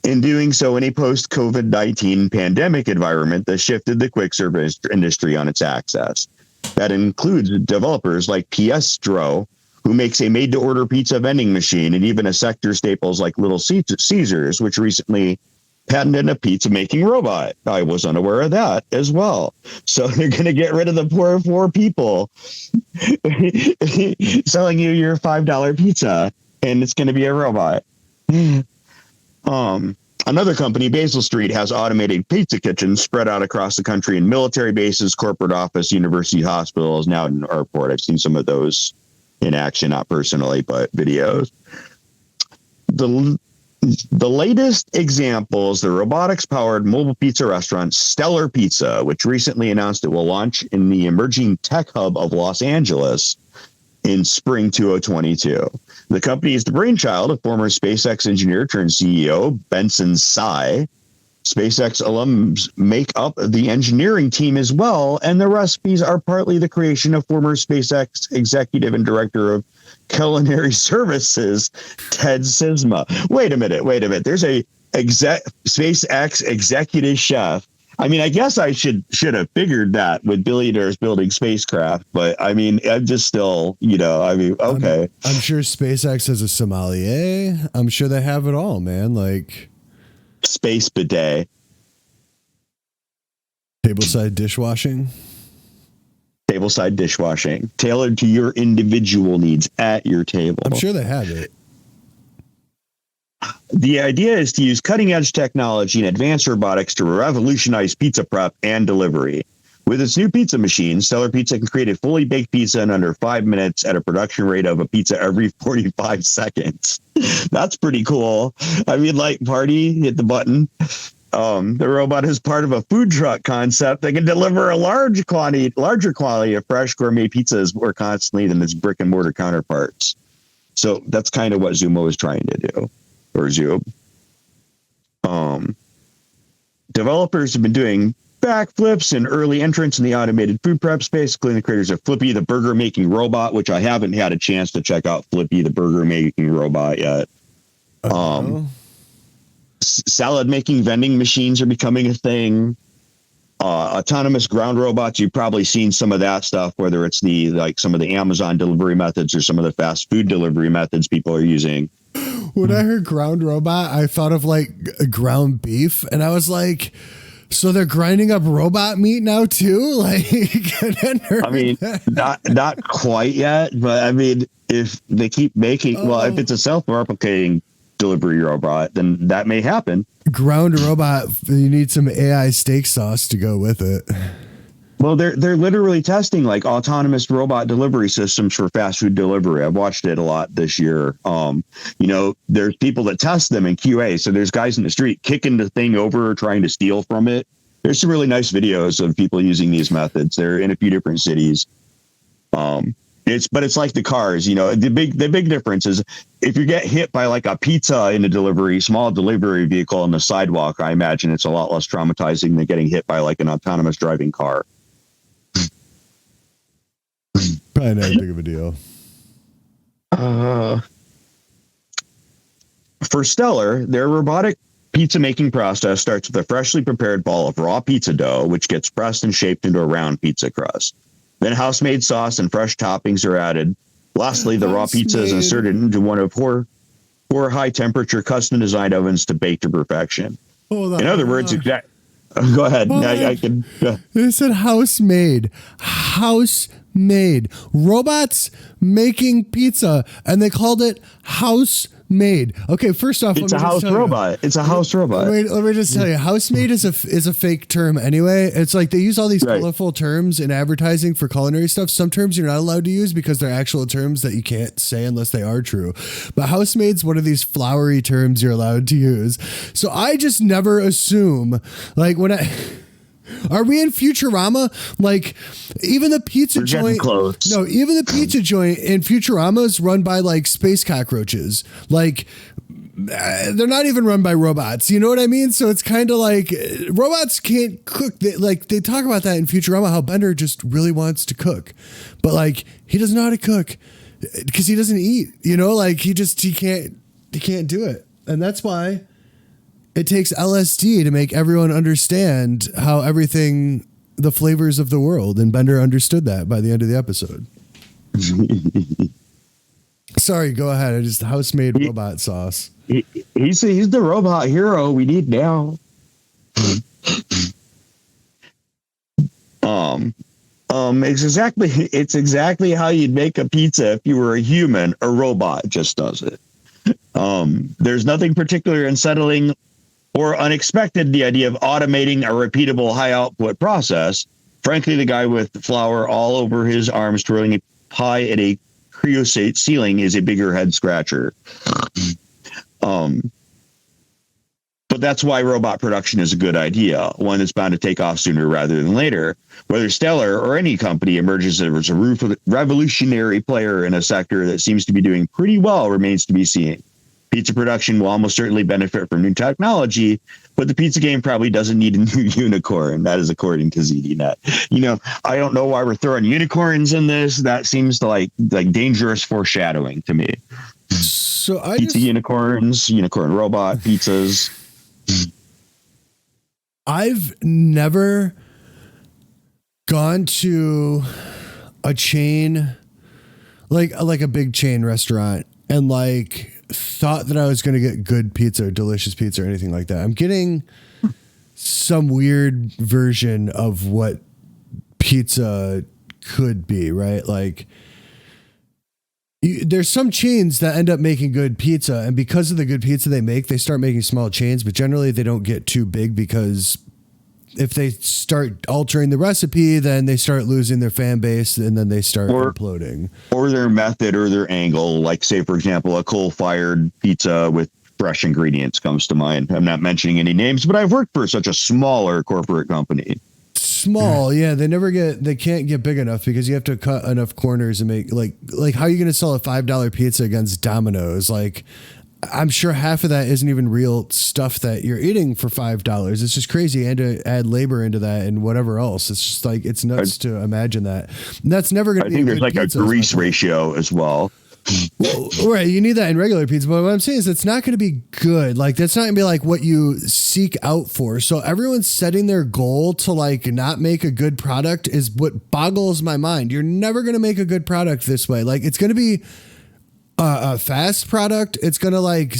S3: In doing so, in a post-COVID-19 pandemic environment that shifted the quick service industry on its axis. That includes developers like Piestro, who makes a made-to-order pizza vending machine, and even a sector staples like Little Caesars, which recently patented a pizza making robot. I was unaware of that as well. So they're going to get rid of the poor people selling you your $5 pizza, and it's going to be a robot. Another company, Basil Street, has automated pizza kitchens spread out across the country in military bases, corporate office, university hospitals, now in an airport. I've seen some of those in action, not personally, but videos. The latest example is the robotics-powered mobile pizza restaurant Stellar Pizza, which recently announced it will launch in the emerging tech hub of Los Angeles in spring 2022. The company is the brainchild of former SpaceX engineer turned CEO Benson Tsai. SpaceX alums make up the engineering team as well, and the recipes are partly the creation of former SpaceX executive and director of culinary services, Ted Sisma. Wait a minute. There's a SpaceX executive chef. I mean, I guess I should have figured that with billionaires building spacecraft, but I mean, I'm just still, okay.
S1: I'm sure SpaceX has a sommelier. I'm sure they have it all, man. Like
S3: space bidet,
S1: tableside dishwashing,
S3: tailored to your individual needs at your table.
S1: I'm sure they have it.
S3: The idea is to use cutting-edge technology and advanced robotics to revolutionize pizza prep and delivery. With its new pizza machine, Stellar Pizza can create a fully baked pizza in under 5 minutes at a production rate of a pizza every 45 seconds. That's pretty cool. I mean, like, party, hit the button. The robot is part of a food truck concept that can deliver a larger quantity of fresh gourmet pizzas more constantly than its brick and mortar counterparts. So that's kind of what Zumo is trying to do. Or Zoom. Developers have been doing backflips and early entrants in the automated food prep space, including the creators of Flippy, the burger making robot, which I haven't had a chance to check out Flippy, the burger making robot yet. Salad making vending machines are becoming a thing. Autonomous ground robots, you've probably seen some of that stuff, whether it's some of the Amazon delivery methods or some of the fast food delivery methods people are using.
S1: When I heard ground robot, I thought of like ground beef, and I was like, so they're grinding up robot meat now too? Like,
S3: I mean, not quite yet, but I mean, if they keep making, if it's a self-replicating delivery robot, then that may happen.
S1: Ground robot, you need some AI steak sauce to go with it.
S3: Well, they're literally testing like autonomous robot delivery systems for fast food delivery. I've watched it a lot this year. There's people that test them in QA. So there's guys in the street kicking the thing over, trying to steal from it. There's some really nice videos of people using these methods. They're in a few different cities. It's like the cars, the big difference is if you get hit by like a pizza in a small delivery vehicle on the sidewalk, I imagine it's a lot less traumatizing than getting hit by like an autonomous driving car.
S1: Probably not big of a deal.
S3: For Stellar, their robotic pizza making process starts with a freshly prepared ball of raw pizza dough, which gets pressed and shaped into a round pizza crust. Then house-made sauce and fresh toppings are added. Lastly, the raw pizza is inserted into one of four high-temperature custom-designed ovens to bake to perfection. In other words, go ahead. I can.
S1: They said house-made. House-made. Robots making pizza, and they called it house-made. Okay, first off,
S3: it's a house robot. It's a house robot.
S1: Let me just tell you, house-made is a fake term anyway. It's like they use all these colorful terms in advertising for culinary stuff. Some terms you're not allowed to use because they're actual terms that you can't say unless they are true. But housemade's one of these flowery terms you're allowed to use. So I just never assume, like are we in Futurama? Like, even the pizza joint. Even the pizza joint in Futurama is run by like space cockroaches. Like, they're not even run by robots. You know what I mean? So it's kind of like robots can't cook. They talk about that in Futurama, how Bender just really wants to cook, but like he doesn't know how to cook because he doesn't eat. Like he can't do it, and that's why. It takes LSD to make everyone understand how the flavors of the world, and Bender understood that by the end of the episode. Sorry, go ahead. I just house-made robot sauce.
S3: He's the robot hero we need now. It's exactly how you'd make a pizza if you were a human. A robot just does it. There's nothing particular unsettling or unexpected in the idea of automating a repeatable high output process. Frankly, the guy with flour all over his arms twirling a pie at a creosote ceiling is a bigger head scratcher. But that's why robot production is a good idea, one that's bound to take off sooner rather than later. Whether Stellar or any company emerges as a revolutionary player in a sector that seems to be doing pretty well remains to be seen. Pizza production will almost certainly benefit from new technology, but the pizza game probably doesn't need a new unicorn. That is according to ZDNet. I don't know why we're throwing unicorns in this. That seems to like dangerous foreshadowing to me.
S1: So
S3: unicorns, unicorn robot, pizzas.
S1: I've never gone to a chain, like a big chain restaurant, and like thought that I was going to get good pizza or delicious pizza or anything like that. I'm getting some weird version of what pizza could be, right? Like there's some chains that end up making good pizza, and because of the good pizza they make, they start making small chains, but generally they don't get too big because if they start altering the recipe, then they start losing their fan base, and then they start imploding.
S3: Or their method or their angle, like say, for example, a coal-fired pizza with fresh ingredients comes to mind. I'm not mentioning any names, but I've worked for such a smaller corporate company.
S1: Small, yeah. They can't get big enough because you have to cut enough corners and make like how are you going to sell a $5 pizza against Domino's? Like, I'm sure half of that isn't even real stuff that you're eating for $5. It's just crazy. And to add labor into that and whatever else. It's just like, it's nuts to imagine that. And that's never going to be.
S3: I think there's like a grease ratio as well.
S1: Well, right. You need that in regular pizza. But what I'm saying is it's not going to be good. Like, that's not going to be like what you seek out for. So everyone's setting their goal to like not make a good product is what boggles my mind. You're never going to make a good product this way. Like, it's going to be a fast product. It's going to like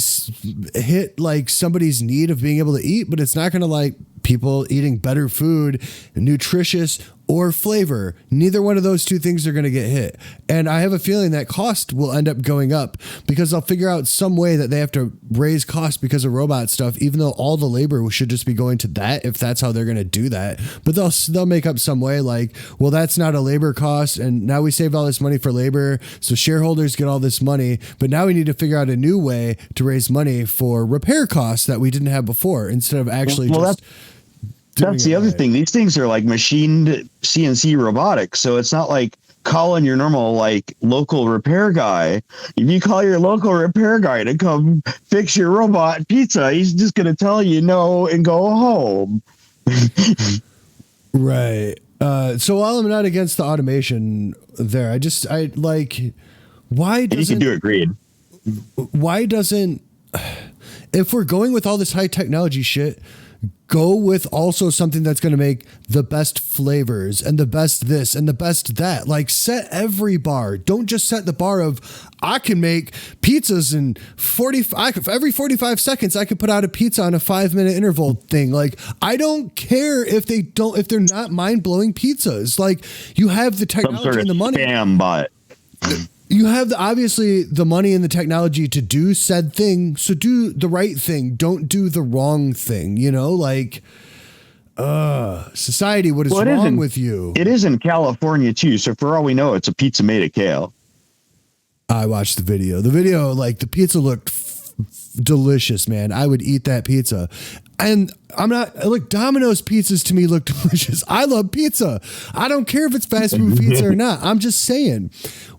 S1: hit like somebody's need of being able to eat, but it's not going to like people eating better food, nutritious or flavor. Neither one of those two things are going to get hit. And I have a feeling that cost will end up going up because they'll figure out some way that they have to raise cost because of robot stuff, even though all the labor should just be going to that if that's how they're going to do that. But they'll make up some way like, well, that's not a labor cost. And now we saved all this money for labor. So shareholders get all this money. But now we need to figure out a new way to raise money for repair costs that we didn't have before instead of actually
S3: That's the other thing. These things are like machined CNC robotics. So it's not like calling your normal like local repair guy. If you call your local repair guy to come fix your robot pizza, he's just going to tell you no and go home.
S1: Right. So while I'm not against the automation there, I like, why doesn't...
S3: You can do it green.
S1: Why doesn't... If we're going with all this high technology shit, go with also something that's going to make the best flavors and the best this and the best that. Like, set every bar. Don't just set the bar of, I can make pizzas in every 45 seconds. I could put out a pizza on a 5-minute interval thing. Like, I don't care if they're not mind blowing pizzas. Like, you have the technology and the money.
S3: Spam bot.
S1: You have obviously the money and the technology to do said thing. So do the right thing. Don't do the wrong thing. Like, society, what is wrong with you?
S3: It is in California too. So for all we know, it's a pizza made of kale.
S1: I watched the video. The video, like the pizza looked delicious, man. I would eat that pizza. And Domino's pizzas to me look delicious. I love pizza. I don't care if it's fast food pizza or not. I'm just saying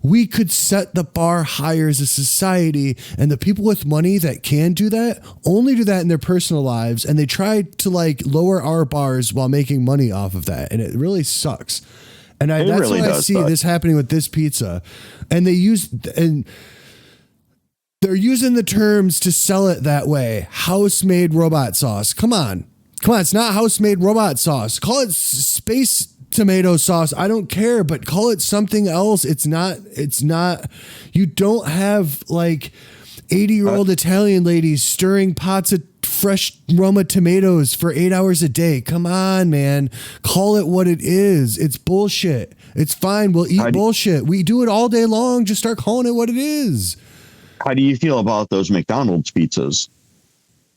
S1: we could set the bar higher as a society, and the people with money that can do that only do that in their personal lives. And they try to like lower our bars while making money off of that. And it really sucks. And that's really why I see this happening with this pizza. And they're using the terms to sell it that way. House-made robot sauce. Come on. It's not house-made robot sauce. Call it space tomato sauce. I don't care, but call it something else. It's not, you don't have like 80-year-old Italian ladies stirring pots of fresh Roma tomatoes for 8 hours a day. Come on, man. Call it what it is. It's bullshit. It's fine. We'll eat bullshit. We do it all day long. Just start calling it what it is.
S3: How do you feel about those McDonald's pizzas?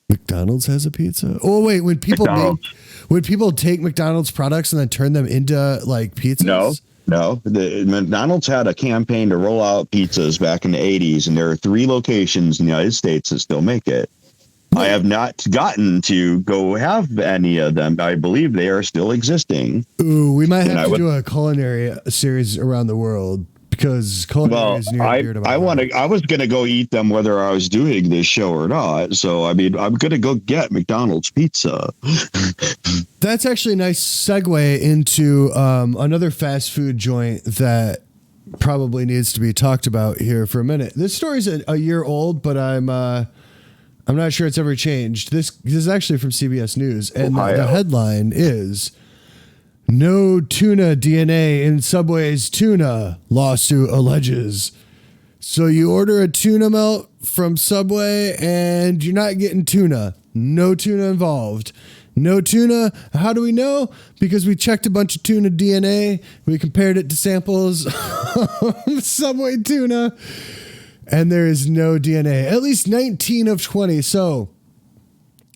S1: McDonald's has a pizza? Oh, wait. When people take McDonald's products and then turn them into like pizzas?
S3: No. The McDonald's had a campaign to roll out pizzas back in the 80s, and there are 3 locations in the United States that still make it. I have not gotten to go have any of them. I believe they are still existing.
S1: Ooh, we might have to do a culinary series around the world, because culinary is near and dear to my heart.
S3: I was going to go eat them whether I was doing this show or not. So, I mean, I'm going to go get McDonald's pizza.
S1: That's actually a nice segue into another fast food joint that probably needs to be talked about here for a minute. This story's a year old, but I'm not sure it's ever changed. This is actually from CBS News, and the headline is "No Tuna DNA in Subway's Tuna, Lawsuit Alleges." So you order a tuna melt from Subway and you're not getting tuna. No tuna involved. No tuna. How do we know? Because we checked a bunch of tuna DNA. We compared it to samples of Subway tuna, and there is no DNA. At least 19 of 20. So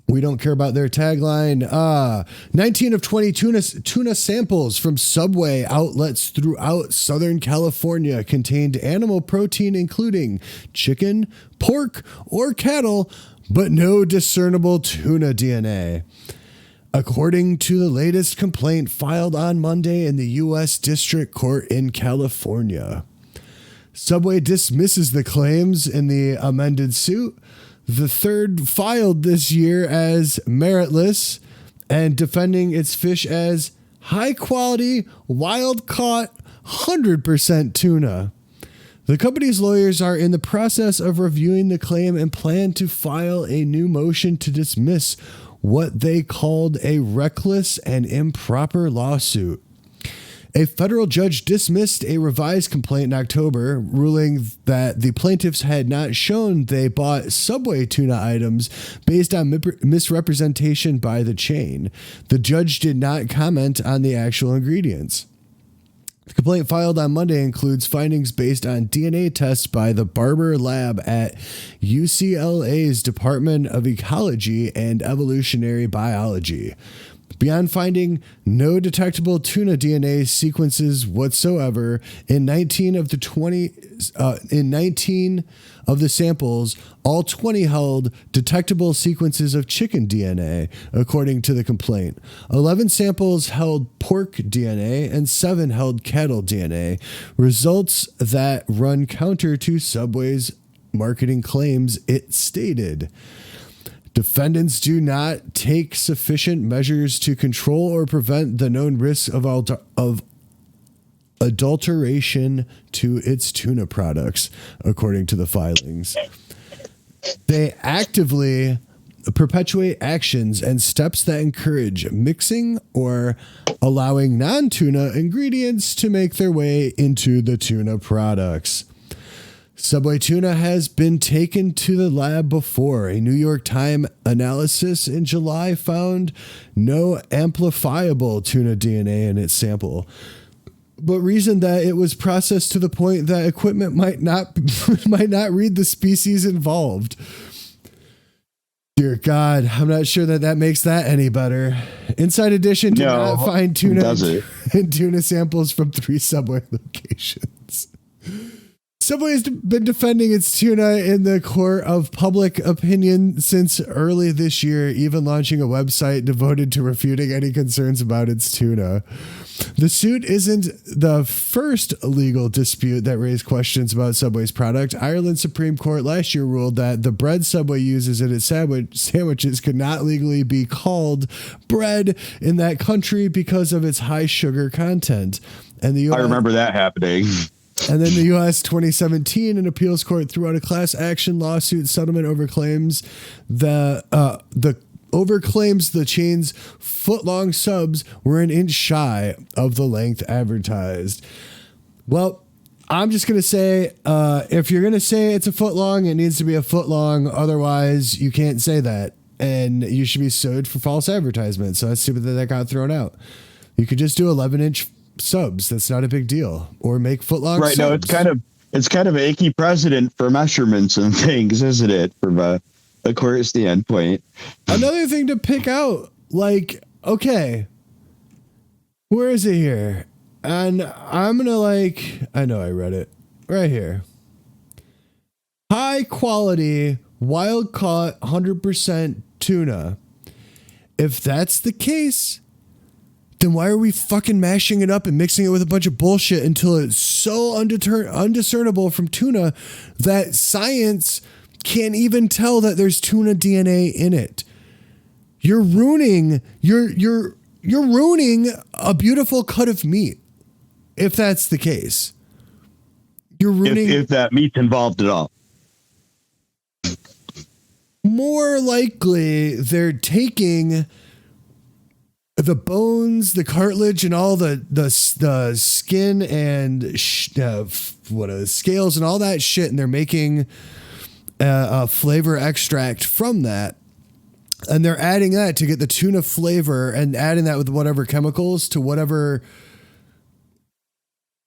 S1: we don't care about their tagline. 19 of 20 tuna samples from Subway outlets throughout Southern California contained animal protein, including chicken, pork, or cattle, but no discernible tuna DNA. According to the latest complaint filed on Monday in the U.S. District Court in California. Subway dismisses the claims in the amended suit, the third filed this year, as meritless, and defending its fish as high-quality, wild-caught, 100% tuna. The company's lawyers are in the process of reviewing the claim and plan to file a new motion to dismiss what they called a reckless and improper lawsuit. A federal judge dismissed a revised complaint in October, ruling that the plaintiffs had not shown they bought Subway tuna items based on misrepresentation by the chain. The judge did not comment on the actual ingredients. The complaint filed on Monday includes findings based on DNA tests by the Barber Lab at UCLA's Department of Ecology and Evolutionary Biology. Beyond finding no detectable tuna DNA sequences whatsoever in 19 of the samples, all 20 held detectable sequences of chicken DNA, according to the complaint. 11 samples held pork DNA and 7 held cattle DNA, results that run counter to Subway's marketing claims, it stated. Defendants do not take sufficient measures to control or prevent the known risks of adulteration to its tuna products, according to the filings. They actively perpetuate actions and steps that encourage mixing or allowing non-tuna ingredients to make their way into the tuna products. Subway tuna has been taken to the lab before. A New York Times analysis in July found no amplifiable tuna DNA in its sample, but reasoned that it was processed to the point that equipment might not read the species involved. Dear God, I'm not sure that makes that any better. Inside Edition did not find tuna in tuna samples from 3 Subway locations. Subway has been defending its tuna in the court of public opinion since early this year, even launching a website devoted to refuting any concerns about its tuna. The suit isn't the first legal dispute that raised questions about Subway's product. Ireland's Supreme Court last year ruled that the bread Subway uses in its sandwiches could not legally be called bread in that country because of its high sugar content. And the
S3: I remember that happening.
S1: And then the U.S. 2017, an appeals court threw out a class action lawsuit settlement over claims that the overclaims the chain's foot-long subs were an inch shy of the length advertised. Well, I'm just going to say, if you're going to say it's a foot long, it needs to be a foot long. Otherwise, you can't say that. And you should be sued for false advertisement. So that's stupid that got thrown out. You could just do 11-inch subs. That's not a big deal. Or make foot long subs.
S3: No, it's kind of an icky precedent for measurements and things, isn't it? From a court standpoint.
S1: Another thing to pick out, like, okay, where is it here? And I'm going to I know I read it right here. High quality, wild caught, 100% tuna. If that's the case, then why are we fucking mashing it up and mixing it with a bunch of bullshit until it's so undiscernible from tuna that science can't even tell that there's tuna DNA in it? You're ruining you're ruining a beautiful cut of meat. If that's the case, you're ruining.
S3: If that meat's involved at all.
S1: More likely, they're taking the bones, the cartilage, and all the skin and scales and all that shit, and they're making a flavor extract from that. And they're adding that to get the tuna flavor and adding that with whatever chemicals to whatever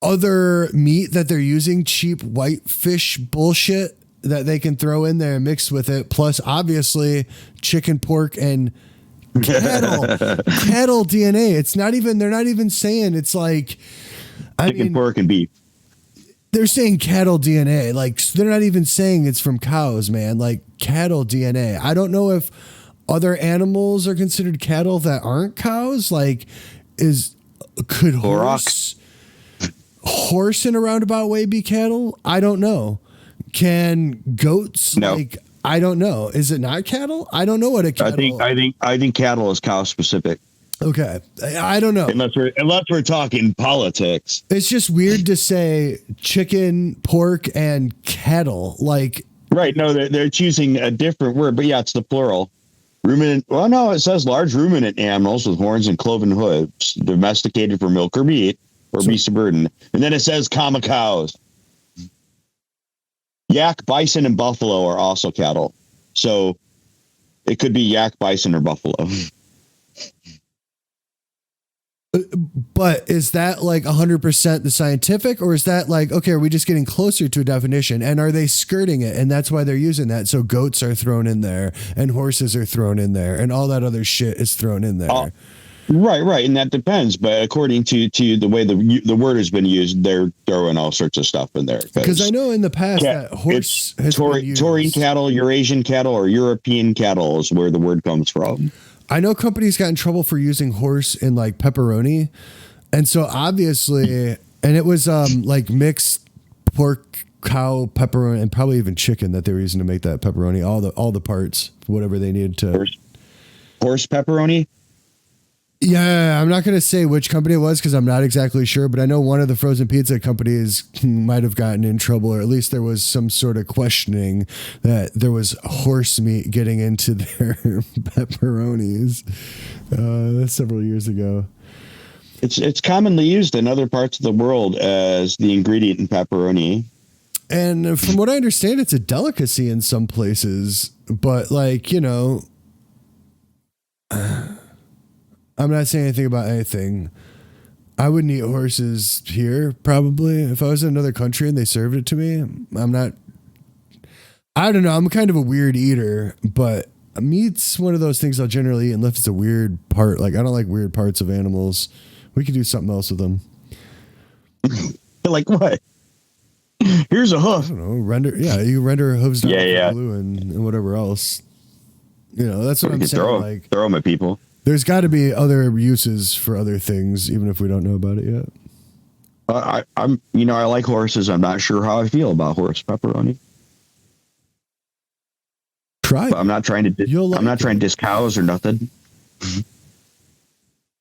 S1: other meat that they're using, cheap white fish bullshit that they can throw in there and mix with it. Plus, obviously, chicken, pork, and cattle DNA. It's not even, they're not even saying it's like,
S3: chicken, pork, and beef.
S1: They're saying cattle DNA. Like, they're not even saying it's from cows, man. Like, cattle DNA. I don't know if other animals are considered cattle that aren't cows. Like, could horse in a roundabout way be cattle? I don't know. Can goats?
S3: No.
S1: Like, I don't know. Is it not cattle? I don't know what a cattle.
S3: I think cattle is cow specific.
S1: Okay, I don't know.
S3: Unless we're talking politics.
S1: It's just weird to say chicken, pork, and cattle. Like,
S3: right? No, they're choosing a different word, but yeah, it's the plural. Ruminant. Well, no, it says large ruminant animals with horns and cloven hooves, domesticated for milk or meat or beast of burden, and then it says comma cows. Yak, bison, and buffalo are also cattle. So it could be yak, bison, or buffalo.
S1: But is that like 100% the scientific, or is that like, okay, are we just getting closer to a definition, and are they skirting it? And that's why they're using that. So goats are thrown in there and horses are thrown in there and all that other shit is thrown in there.
S3: Right. And that depends. But according to the way the word has been used, they're throwing all sorts of stuff in there.
S1: Because I know in the past that horse has been used.
S3: Taurine cattle, Eurasian cattle, or European cattle is where the word comes from.
S1: I know companies got in trouble for using horse in like pepperoni. And so obviously, and it was like mixed pork, cow, pepperoni, and probably even chicken that they were using to make that pepperoni, all the parts, whatever they needed to.
S3: Horse pepperoni?
S1: Yeah, I'm not going to say which company it was because I'm not exactly sure, but I know one of the frozen pizza companies might have gotten in trouble, or at least there was some sort of questioning that there was horse meat getting into their pepperonis several years ago.
S3: It's commonly used in other parts of the world as the ingredient in pepperoni.
S1: And from what I understand, it's a delicacy in some places, but like, you know, I'm not saying anything about anything. I wouldn't eat horses here, probably. If I was in another country and they served it to me, I don't know. I'm kind of a weird eater, but meat's one of those things I'll generally eat unless it's a weird part. Like, I don't like weird parts of animals. We could do something else with them.
S3: Like what? Here's a hoof.
S1: I don't know. You render hooves down
S3: yeah.
S1: glue and whatever else. You know, that's what I'm saying.
S3: Throw them at people.
S1: There's got to be other uses for other things, even if we don't know about it yet.
S3: I like horses. I'm not sure how I feel about horse pepperoni.
S1: Try.
S3: But I'm not trying to diss cows or nothing.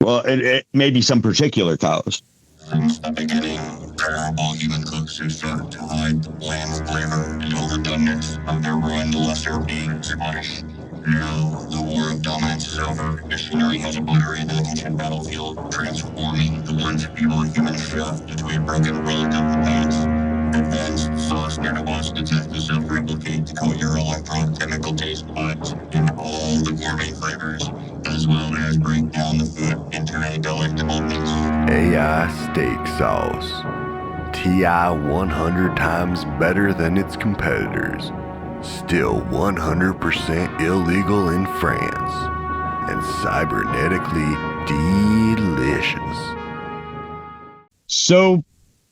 S3: Well, it may be some particular cows.
S2: Since the beginning, terrible human cooks have sought to hide the bland flavor and overdoneness of their ruined lesser beings' flesh. Now, the war of dominance is over, machinery has obliterated the kitchen battlefield, transforming the once pure human chef into a broken relic of the past. Advanced sauce nanobots detect the self-replicate to coat your electrochemical taste buds in all the gourmet flavors, as well as break down the food into a delectable mix.
S5: AI steak sauce. TI 100 times better than its competitors. Still 100% illegal in France. And cybernetically delicious.
S3: So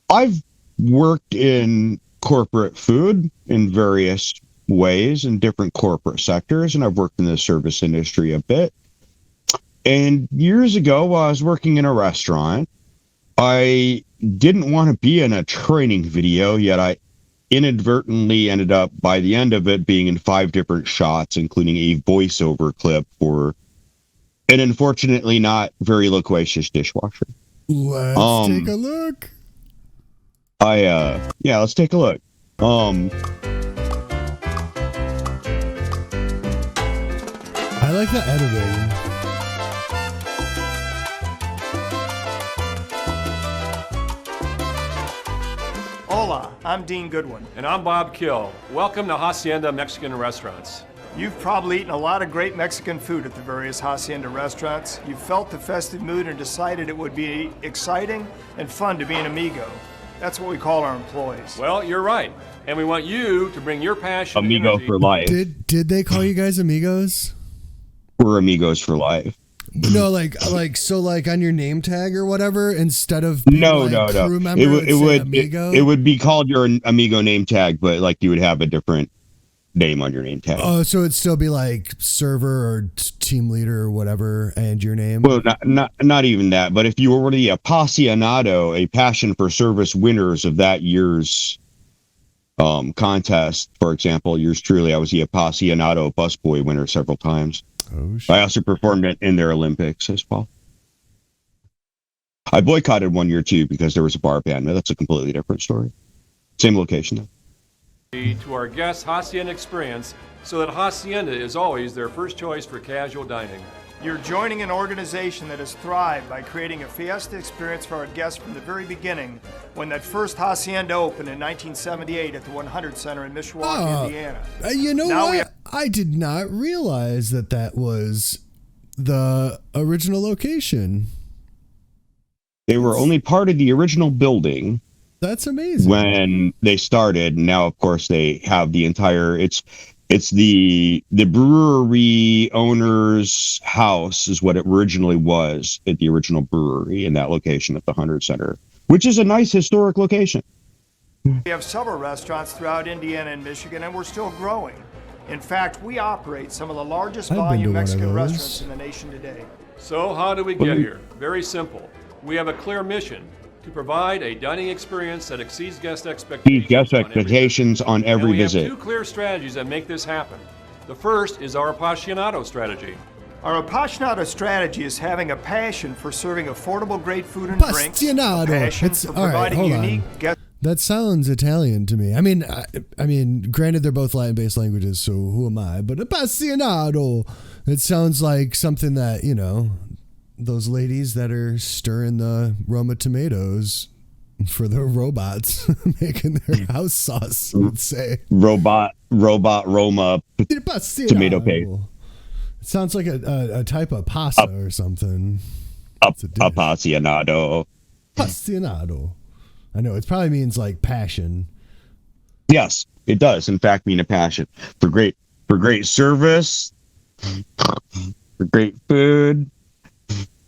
S3: I've worked in corporate food in various ways in different corporate sectors, and I've worked in the service industry a bit. And years ago, while I was working in a restaurant, I didn't want to be in a training video, yet I inadvertently ended up, by the end of it, being in 5 different shots, including a voiceover clip for an unfortunately not very loquacious dishwasher.
S1: Let's take a look.
S3: Let's take a look.
S1: I like the editing.
S6: Hola, I'm Dean Goodwin.
S7: And I'm Bob Kill. Welcome to Hacienda Mexican Restaurants.
S6: You've probably eaten a lot of great Mexican food at the various Hacienda restaurants. You felt the festive mood and decided it would be exciting and fun to be an amigo. That's what we call our employees.
S7: Well, you're right. And we want you to bring your passion.
S3: Amigo
S7: energy.
S3: for life.
S1: Did they call you guys amigos?
S3: We're amigos for life.
S1: No, like on your name tag or whatever, instead of being
S3: No.
S1: crew member,
S3: It would be called your amigo name tag, but like you would have a different name on your name tag.
S1: Oh, so it'd still be like server or team leader or whatever, and your name.
S3: Well, not even that. But if you were the apasionado, a passion for service winners of that year's contest, for example, yours truly, I was the apasionado busboy winner several times.
S1: Oh, shit.
S3: I also performed it in their Olympics as well. I boycotted one year too because there was a bar ban. Now that's a completely different story. Same location though.
S7: To our guests' Hacienda experience so that Hacienda is always their first choice for casual dining.
S6: You're joining an organization that has thrived by creating a fiesta experience for our guests from the very beginning when that first Hacienda opened in 1978 at the 100 Center in Mishawaka, Indiana.
S1: You know what? I did not realize that was the original location.
S3: They were only part of the original building.
S1: That's amazing.
S3: When they started, now of course they have the entire. It's the brewery owner's house is what it originally was at the original brewery in that location at the 100 Center, which is a nice historic location.
S6: We have several restaurants throughout Indiana and Michigan, and we're still growing. In fact, we operate some of the largest
S1: I've been to
S6: volume
S1: one of
S6: Mexican
S1: those.
S6: restaurants in the nation today.
S7: So how do we get here? Very simple. We have a clear mission to provide a dining experience that exceeds guest expectations.
S3: These guest expectations on every
S7: and we
S3: visit.
S7: have 2 clear strategies that make this happen. The first is our apasionado strategy.
S6: Our apasionado strategy is having a passion for serving affordable, great food and drinks. A
S1: Apasionado.
S6: passion
S1: It's
S6: for
S1: all right.
S6: providing
S1: Hold
S6: unique
S1: on.
S6: guest.
S1: That sounds Italian to me. I mean, granted they're both Latin-based languages, so who am I? But apasionado. It sounds like something that those ladies that are stirring the Roma tomatoes for the robots making their house sauce would say.
S3: Robot Roma tomato paste.
S1: It sounds like a type of pasta or something.
S3: Apasionado.
S1: Apasionado. I know it probably means like passion.
S3: Yes, it does. In fact, mean a passion for great service, for great food,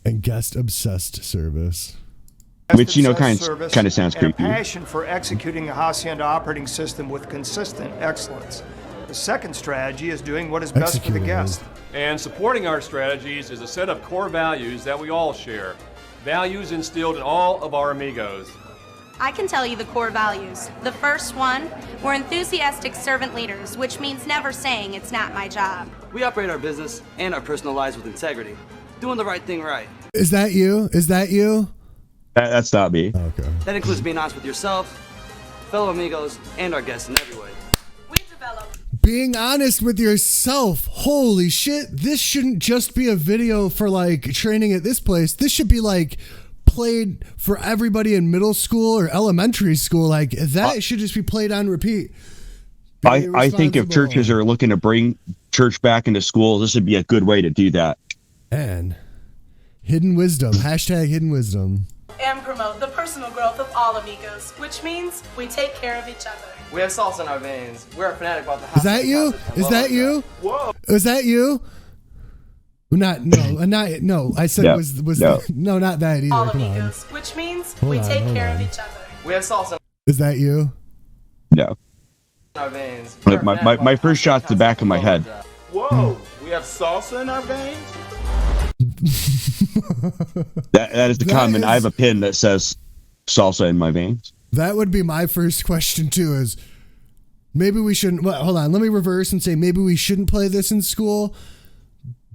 S1: and guest obsessed service.
S3: Which kind of sounds creepy.
S6: And a passion for executing the Hacienda operating system with consistent excellence. The second strategy is doing what is best for the guest.
S7: And supporting our strategies is a set of core values that we all share. Values instilled in all of our amigos.
S8: I can tell you the core values. The first one, we're enthusiastic servant leaders, which means never saying it's not my job.
S9: We operate our business and our personal lives with integrity, doing the right thing right.
S1: Is that you?
S3: That's not me.
S1: Okay.
S9: That includes being honest with yourself, fellow amigos, and our guests in every way.
S8: We develop
S1: being honest with yourself. Holy shit. This shouldn't just be a video for like training at this place. This should be like played for everybody in middle school or elementary school. Like that should just be played on repeat.
S3: I think if churches are looking to bring church back into school, this would be a good way to do that.
S1: And hidden wisdom, hashtag hidden wisdom.
S10: And promote the personal growth of all amigos, which means we take care of each other.
S9: We have salsa in our veins. We're a fanatic about the house.
S1: Is that you? Is that you?
S9: Whoa.
S1: Is that you? No. I said was no, not that either.
S10: All
S1: Come
S10: amigos, which means we take care of each other.
S9: We have salsa
S1: Is that you?
S3: No.
S9: in our veins.
S3: My first shot's the back of my head.
S11: Whoa, we have salsa in our veins?
S3: That is the comment. I have a pin that says salsa in my veins.
S1: That would be my first question too, is maybe we shouldn't, well, hold on, let me reverse and say maybe we shouldn't play this in school,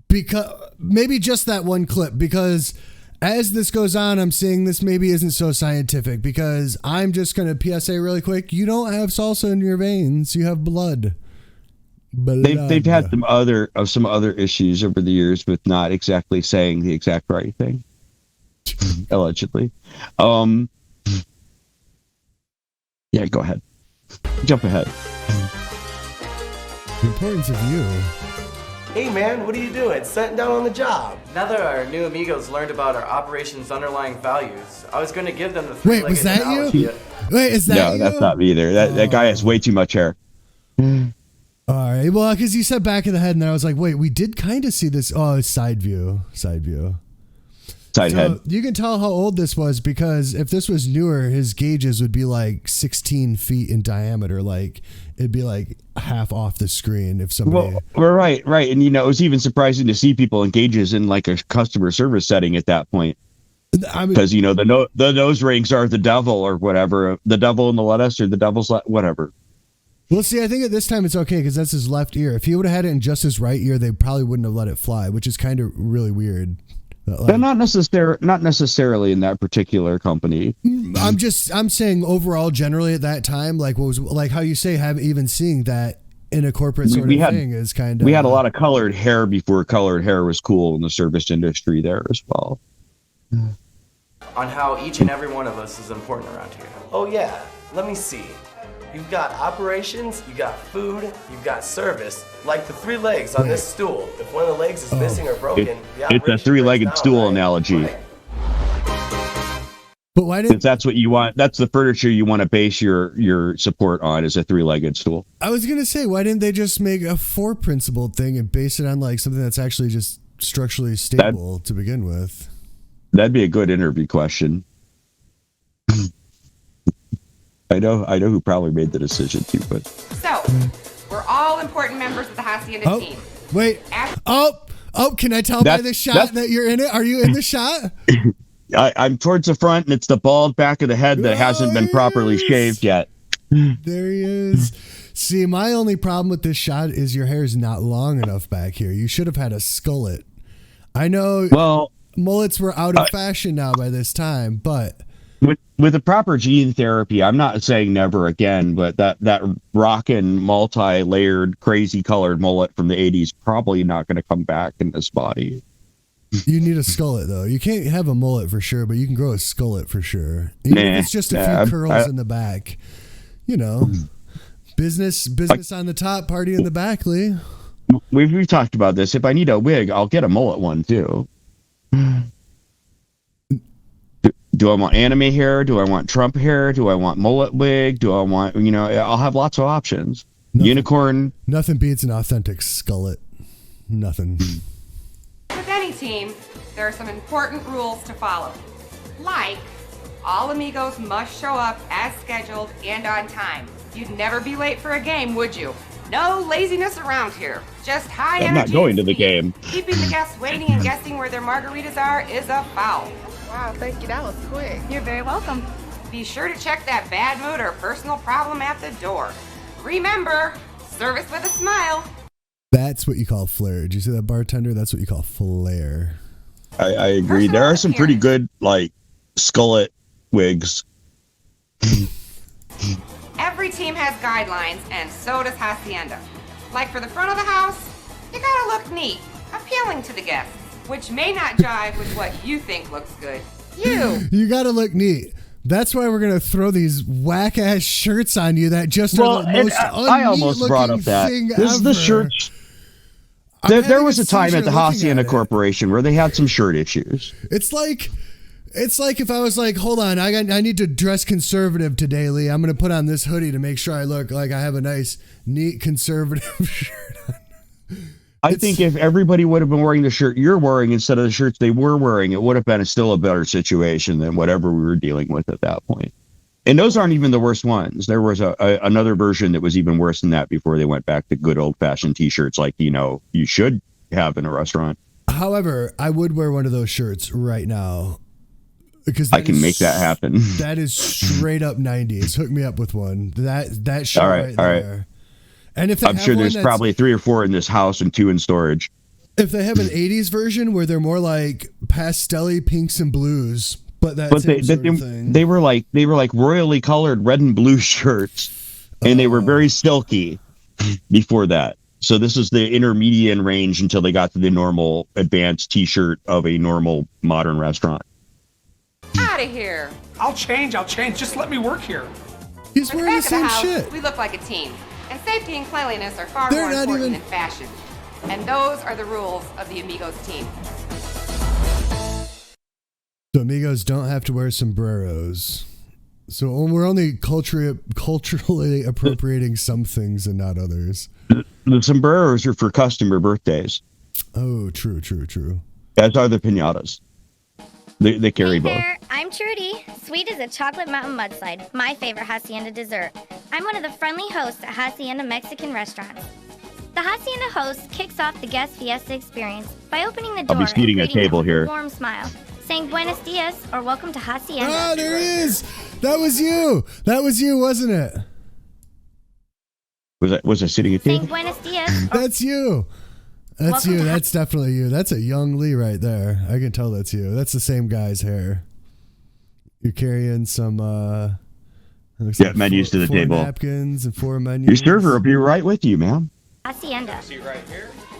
S1: because maybe just that one clip, because as this goes on, I'm seeing this maybe isn't so scientific, because I'm just going to PSA really quick. You don't have salsa in your veins. You have blood.
S3: They've had some other issues over the years with not exactly saying the exact right thing. Allegedly. Yeah, go ahead. Jump ahead.
S1: The importance of you.
S12: Hey man, what are you doing? Setting down on the job.
S9: Now that our new amigos learned about our operation's underlying values, I was going to give them the
S1: Wait, was that you? Wait, is that you?
S3: No, that's not me either. That guy has way too much hair.
S1: All right, well, because you said back of the head, and then I was like, wait, we did kind of see this. Oh, side view. Side
S3: head.
S1: You can tell how old this was, because if this was newer, his gauges would be like 16 feet in diameter. Like it'd be like half off the screen if somebody.
S3: Well, right, and it was even surprising to see people in gauges in like a customer service setting at that point. Because the nose rings are the devil or whatever, the devil in the lettuce or the devil's whatever.
S1: Well, see, I think at this time it's okay because that's his left ear. If he would have had it in just his right ear, they probably wouldn't have let it fly, which is kind of really weird.
S3: They're not necessarily in that particular company.
S1: I'm saying overall, generally at that time, like what was like how you say, even seeing that in a corporate sort of thing is kind of.
S3: We had a lot of colored hair before colored hair was cool in the service industry there as well.
S9: On how each and every one of us is important around here.
S12: Oh yeah, let me see. You've got operations, you got food, you've got service. Like the 3 legs on this stool. If one of the legs is missing or broken,
S3: it's a 3-legged stool analogy.
S12: Right?
S1: But why did?
S3: That's what you want. That's the furniture you want to base your support on, is a 3-legged stool.
S1: I was gonna say, why didn't they just make a 4-principled thing and base it on like something that's actually just structurally stable to begin with?
S3: That'd be a good interview question. I know who probably made the decision too, but.
S13: So, we're all important members of the Hacienda team.
S1: Wait. Can I tell by the shot that you're in it? Are you in the shot?
S3: I'm towards the front, and it's the bald back of the head that hasn't been properly shaved yet.
S1: There he is. See, my only problem with this shot is your hair is not long enough back here. You should have had a skullet. I know mullets were out of fashion now by this time, but...
S3: With the proper gene therapy, I'm not saying never again, but that rockin' multi-layered, crazy colored mullet from the 80s probably not going to come back in this body.
S1: You need a skullet, though. You can't have a mullet for sure, but you can grow a skullet for sure. Even if it's just a few curls in the back. Business on the top, party in the back, Lee.
S3: We've talked about this. If I need a wig, I'll get a mullet one, too. Do I want anime hair? Do I want Trump hair? Do I want mullet wig? Do I want, I'll have lots of options. Unicorn.
S1: Nothing beats an authentic skullet. Nothing.
S13: With any team, there are some important rules to follow. Like, all amigos must show up as scheduled and on time. You'd never be late for a game, would you? No laziness around here. Just high energy.
S3: I'm not going to the game.
S13: Keeping the guests waiting and guessing where their margaritas are is a foul.
S10: Wow, thank you. That was quick.
S13: You're very welcome. Be sure to check that bad mood or personal problem at the door. Remember, service with a smile.
S1: That's what you call flair. Did you see that, bartender? That's what you call flair.
S3: I agree. There are some pretty good, skullet wigs.
S13: Every team has guidelines, and so does Hacienda. Like for the front of the house, you gotta look neat, appealing to the guests, which may not jive with what you think looks good.
S1: You gotta look neat. That's why we're gonna throw these whack ass shirts on you that just are the most
S3: I almost brought up that. This is the shirts. There was a time at the Hacienda Corporation where they had some shirt issues.
S1: It's like if I was like, hold on, I need to dress conservative today, Lee. I'm gonna put on this hoodie to make sure I look like I have a nice, neat conservative shirt on.
S3: I think if everybody would have been wearing the shirt you're wearing instead of the shirts they were wearing, it would have been still a better situation than whatever we were dealing with at that point. And those aren't even the worst ones. There was another version that was even worse than that before they went back to good old-fashioned T-shirts like, you should have in a restaurant.
S1: However, I would wear one of those shirts right now because
S3: I can make that happen.
S1: That is straight up 90s. Hook me up with one. That shirt right there. And if
S3: I'm sure there's probably 3 or 4 in this house and 2 in storage.
S1: If they have an 80s version where they're more like pastel-y pinks and blues, but
S3: they were like royally colored red and blue shirts, and they were very silky before that. So this is the intermediate range until they got to the normal advanced T-shirt of a normal modern restaurant.
S13: Out of here.
S14: I'll change. Just let me work here.
S1: He's wearing the same shit.
S13: We look like a team. And safety and cleanliness are far more important than fashion. And those are the rules of the Amigos team.
S1: So Amigos don't have to wear sombreros. So we're only culturally appropriating some things and not others.
S3: The sombreros are for customer birthdays.
S1: Oh, true.
S3: As are the piñatas. They carry both.
S15: There, I'm Trudy. Sweet as a chocolate mountain mudslide, my favorite Hacienda dessert. I'm one of the friendly hosts at Hacienda Mexican restaurants. The Hacienda host kicks off the guest fiesta experience by opening the door
S3: I'll be seating
S15: and
S3: a table here.
S15: with a warm smile, saying Buenos Dias or welcome to Hacienda.
S1: Ah, there he is. That was you, wasn't it?
S3: Was I sitting at table?
S15: Saying Buenos Dias.
S1: That's you. That's you. That's definitely you. That's a young Lee right there. I can tell that's you. That's the same guy's hair. You're carrying some
S3: menus to the table.
S1: Napkins and 4 menus.
S3: Your server will be right with you, ma'am.
S15: Hacienda.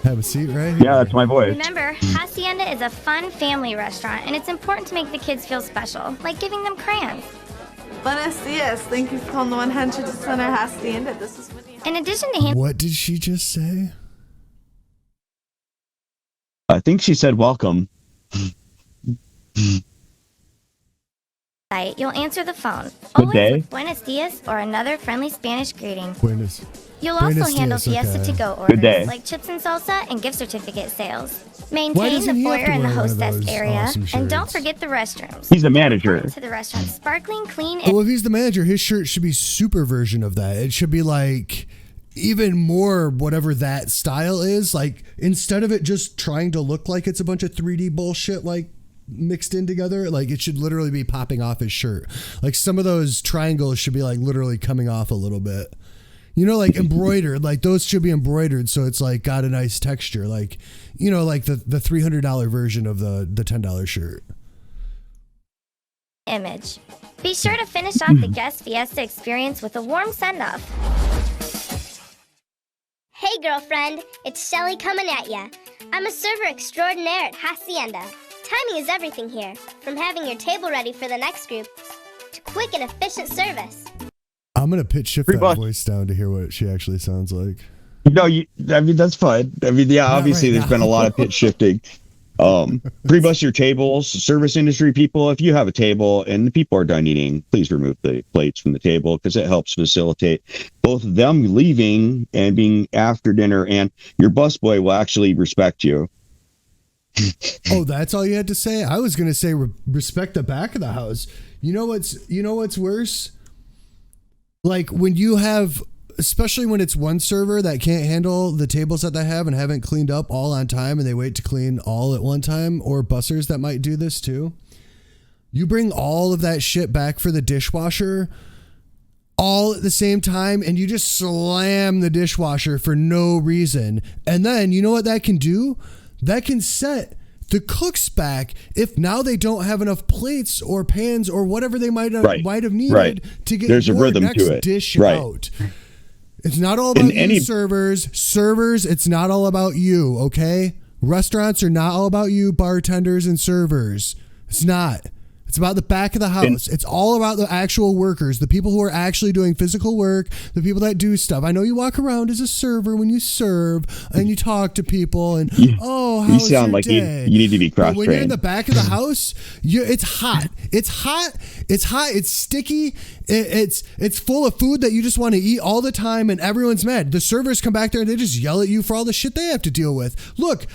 S1: Have a seat right here.
S3: Yeah, that's my voice.
S15: Remember, Hacienda is a fun family restaurant, and it's important to make the kids feel special, like giving them crayons.
S16: Buenos dias. Thank you for calling the 100 Center Hacienda. This is Whitney.
S15: In addition to
S1: What did she just say?
S3: I think she said welcome.
S15: You'll answer the phone,
S3: Good
S15: always
S3: day.
S15: with Buenos Dias or another friendly Spanish greeting.
S1: Buenos.
S15: You'll also
S1: Buenos
S15: handle
S1: dias,
S15: fiesta
S1: okay.
S15: to-go
S3: Good day.
S15: orders like chips and salsa and gift certificate sales.
S1: Why
S15: Maintain
S1: doesn't
S15: the
S1: he have
S15: foyer
S1: to
S15: and the
S1: wear one of
S15: hostess
S1: those
S15: area,
S1: awesome
S15: and don't
S1: shirts?
S15: forget the restrooms.
S3: He's a manager.
S15: To the restaurant, sparkling, clean,
S1: Well, if he's the manager, his shirt should be super version of that. It should be like even more whatever that style is. Like instead of it just trying to look like it's a bunch of 3D bullshit like mixed in together, like it should literally be popping off his shirt. Like some of those triangles should be like literally coming off a little bit. Like embroidered, like those should be embroidered so it's like got a nice texture. Like, like the $300 version of the $10 shirt.
S15: image. Be sure to finish off the guest fiesta experience with a warm send-off.
S17: Hey girlfriend, it's Shelly coming at ya. I'm a server extraordinaire at Hacienda. Timing is everything here, from having your table ready for the next group to quick and efficient service.
S1: I'm going to pitch shift that voice down to hear what she actually sounds like.
S3: No, that's fine. Obviously there's been a lot of pitch shifting. Pre-bus your tables, service industry people, if you have a table and the people are done eating, please remove the plates from the table because it helps facilitate both them leaving and being after dinner, and your busboy will actually respect you.
S1: Oh, that's all you had to say? I was going to say respect the back of the house. You know what's worse? Like when you have, especially when it's one server that can't handle the tables that they have and haven't cleaned up all on time and they wait to clean all at one time, or bussers that might do this too. You bring all of that shit back for the dishwasher all at the same time and you just slam the dishwasher for no reason. And then you know what that can do? That can set the cooks back if now they don't have enough plates or pans or whatever they might have needed to get
S3: There's a
S1: your
S3: rhythm
S1: next
S3: to it.
S1: dish out. It's not all about you, servers. Servers, it's not all about you, okay? Restaurants are not all about you, bartenders and servers. It's not. It's about the back of the house. It's all about the actual workers, the people who are actually doing physical work, the people that do stuff. I know you walk around as a server when you serve and you talk to people and, how
S3: you
S1: was
S3: sound
S1: your
S3: like
S1: day?
S3: you need to be cross-trained.
S1: When you're in the back of the house, it's hot. It's hot. It's hot. It's sticky. It's full of food that you just want to eat all the time and everyone's mad. The servers come back there and they just yell at you for all the shit they have to deal with. Look,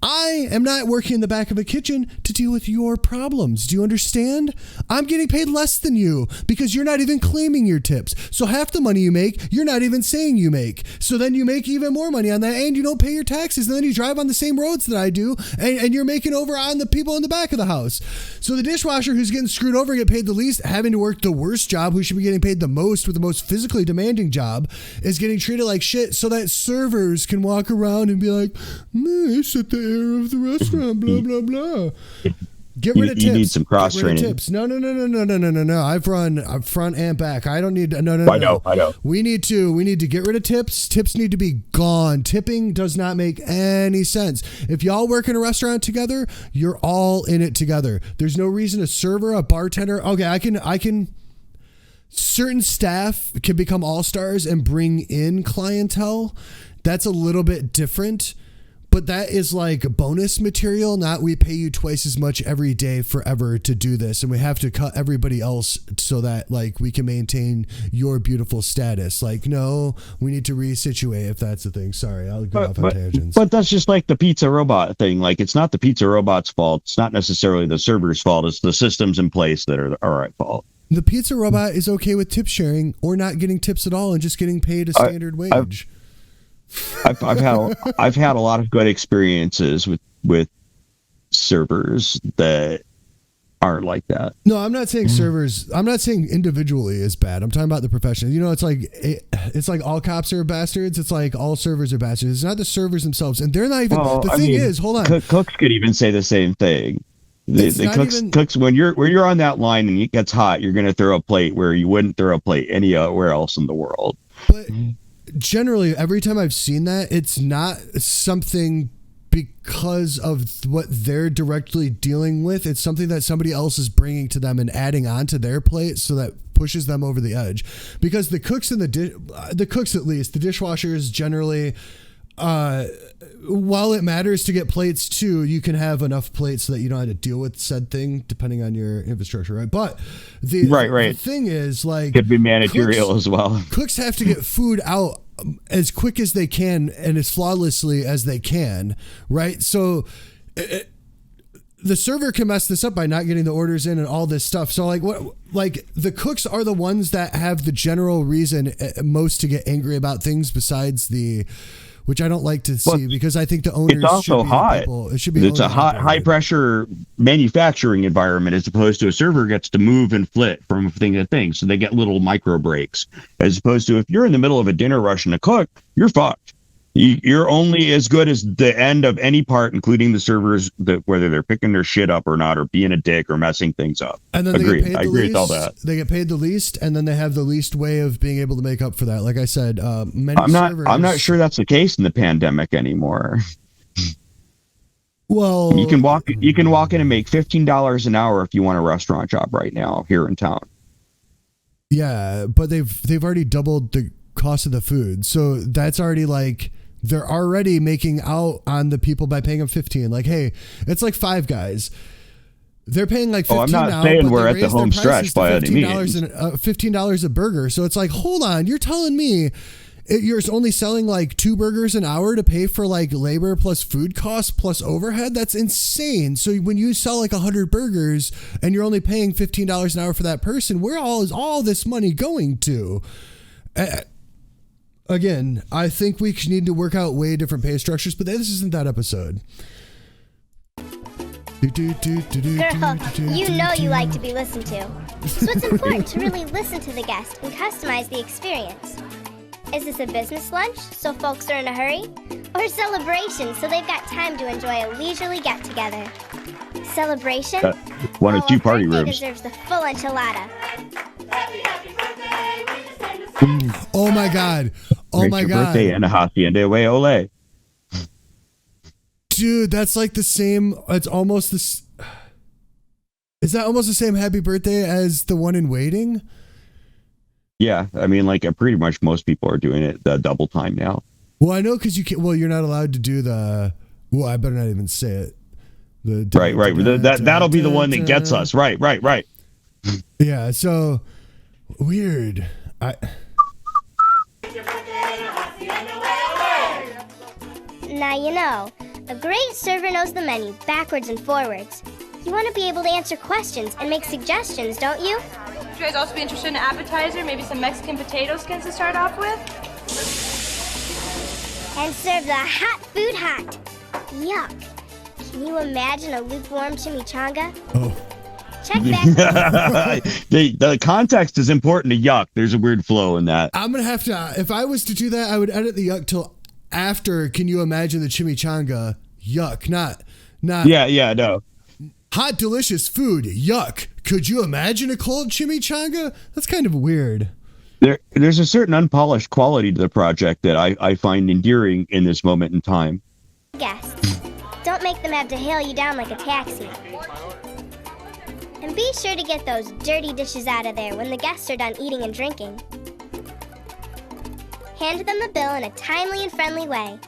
S1: I am not working in the back of a kitchen to deal with your problems. Do you understand? I'm getting paid less than you because you're not even claiming your tips. So half the money you make, you're not even saying you make. So then you make even more money on that and you don't pay your taxes. And then you drive on the same roads that I do and you're making over on the people in the back of the house. So the dishwasher who's getting screwed over, get paid the least, having to work the worst job, who should be getting paid the most with the most physically demanding job, is getting treated like shit so that servers can walk around and be like, I set the air of the restaurant, blah, blah, blah. Get rid of tips.
S3: You need some cross training.
S1: No. I've run front and back. I don't need no.
S3: I know.
S1: We need to get rid of tips. Tips need to be gone. Tipping does not make any sense. If y'all work in a restaurant together, you're all in it together. There's no reason a server, a bartender. Okay, I can. Certain staff can become all-stars and bring in clientele. That's a little bit different. But that is like bonus material, not we pay you twice as much every day forever to do this. And we have to cut everybody else so that like we can maintain your beautiful status. Like, no, we need to resituate if that's the thing. Sorry, I'll go off on tangents.
S3: But that's just like the pizza robot thing. Like, it's not the pizza robot's fault. It's not necessarily the server's fault. It's the systems in place that are at fault.
S1: The pizza robot is okay with tip sharing or not getting tips at all and just getting paid a standard wage.
S3: I've had a lot of good experiences with servers that aren't like that.
S1: No, I'm not saying servers. I'm not saying individually is bad. I'm talking about the profession. You know, it's like all cops are bastards. It's like all servers are bastards. It's not the servers themselves, and they're not even. Well, the thing is, hold on.
S3: Cooks could even say the same thing. The cooks when you're on that line and it gets hot, you're going to throw a plate where you wouldn't throw a plate anywhere else in the world.
S1: But generally, every time I've seen that, it's not something because of what they're directly dealing with. It's something that somebody else is bringing to them and adding onto their plate, so that pushes them over the edge. Because the cooks and the cooks, at least the dishwashers, generally, while it matters to get plates too, you can have enough plates so that you don't have to deal with said thing depending on your infrastructure, right? But the thing is, like,
S3: could be managerial
S1: cooks,
S3: as well.
S1: Cooks have to get food out as quick as they can and as flawlessly as they can, right? So the server can mess this up by not getting the orders in and all this stuff. So like the cooks are the ones that have the general reason most to get angry about things, besides which I don't like to see, because I think the owners.
S3: It's also hot. It's a high pressure manufacturing environment, as opposed to a server gets to move and flit from thing to thing, so they get little micro breaks. As opposed to if you're in the middle of a dinner rush and a cook, you're fucked. You're only as good as the end of any part, including the servers, whether they're picking their shit up or not, or being a dick or messing things up.
S1: And then I agree with all that. They get paid the least, and then they have the least way of being able to make up for that. Like I said, I'm
S3: not sure that's the case in the pandemic anymore.
S1: Well,
S3: you can walk in and make $15 an hour if you want a restaurant job right now here in town.
S1: Yeah, but they've already doubled the cost of the food, so that's already like. They're already making out on the people by paying them $15. Like, hey, it's like Five Guys. They're paying like $15
S3: I'm not
S1: now,
S3: saying
S1: but
S3: we're
S1: they
S3: at the
S1: raised
S3: home
S1: their
S3: stretch by any means.
S1: $15 a burger. So it's like, hold on, you're telling me you're only selling like 2 burgers an hour to pay for like labor plus food costs plus overhead? That's insane. So when you sell like 100 burgers and you're only paying $15 an hour for that person, where is all this money going to? Again, I think we need to work out way different pay structures, but this isn't that episode.
S17: Girl, you know you like to be listened to. So it's important to really listen to the guest and customize the experience. Is this a business lunch, so folks are in a hurry? Or celebration, so they've got time to enjoy a leisurely get-together? Celebration?
S3: One of two party rooms.
S17: Deserves the full enchilada.
S1: Oh my God. Oh my God.
S3: Birthday and a hacienda way ole.
S1: Dude, that's like the same. It's almost this. Is that almost the same happy birthday as the one in Waiting?
S3: Yeah, I mean, like pretty much most people are doing it the double time now.
S1: Well, I know because you can't. Well, you're not allowed to do the. Well, I better not even say it.
S3: Right. That'll be the one that gets us. Right.
S1: Yeah. So weird.
S17: Now you know, a great server knows the menu backwards and forwards. You want to be able to answer questions and make suggestions, don't you?
S8: Would you guys also be interested in an appetizer? Maybe some Mexican potato skins to start off with?
S17: And serve the hot food hot. Yuck. Can you imagine a lukewarm chimichanga?
S1: Oh.
S17: Check back.
S3: The context is important to yuck. There's a weird flow in that.
S1: I'm going to have to, if I was to do that, I would edit the yuck till after. Can you imagine the chimichanga? Yuck. Not.
S3: Yeah, no.
S1: Hot, delicious food. Yuck. Could you imagine a cold chimichanga? That's kind of weird.
S3: There's a certain unpolished quality to the project that I find endearing in this moment in time.
S17: Guests. Don't make them have to hail you down like a taxi. And be sure to get those dirty dishes out of there when the guests are done eating and drinking. Hand them the bill in a timely and friendly way.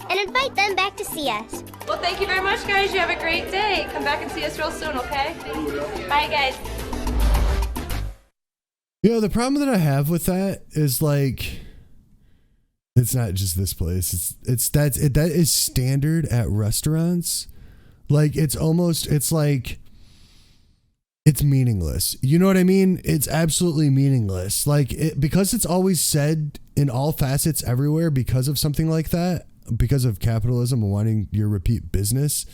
S17: And invite them back to see us.
S8: Well, thank you very much, guys. You have a great day. Come back and see us real soon, okay? Bye, guys.
S1: The problem that I have with that is like, it's not just this place. That is standard at restaurants. Like it's like it's meaningless. You know what I mean? It's absolutely meaningless. Like because it's always said in all facets everywhere because of something like that, because of capitalism and wanting your repeat business.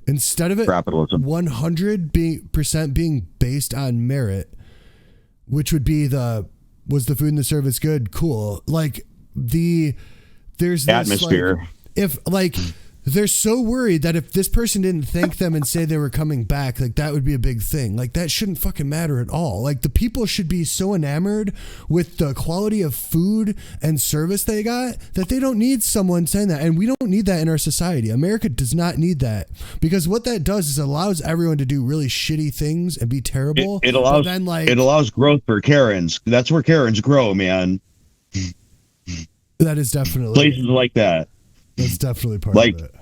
S1: Instead of it 100% being based on merit, which would be was the food and the service good? Cool. Like there's this
S3: atmosphere.
S1: They're so worried that if this person didn't thank them and say they were coming back, like that would be a big thing. Like that shouldn't fucking matter at all. Like the people should be so enamored with the quality of food and service they got that they don't need someone saying that. And we don't need that in our society. America does not need that, because what that does is it allows everyone to do really shitty things and be terrible.
S3: It allows growth for Karens. That's where Karens grow, man.
S1: That is definitely
S3: places like that.
S1: That's definitely part of it.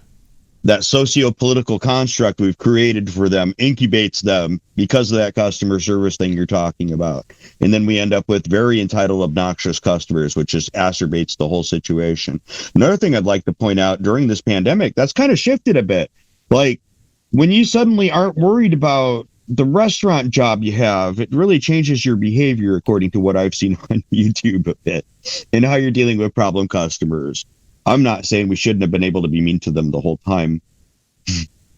S3: That socio-political construct we've created for them incubates them because of that customer service thing you're talking about. And then we end up with very entitled, obnoxious customers, which just acerbates the whole situation. Another thing I'd like to point out during this pandemic, that's kind of shifted a bit. Like when you suddenly aren't worried about the restaurant job you have, it really changes your behavior according to what I've seen on YouTube a bit and how you're dealing with problem customers. I'm not saying we shouldn't have been able to be mean to them the whole time.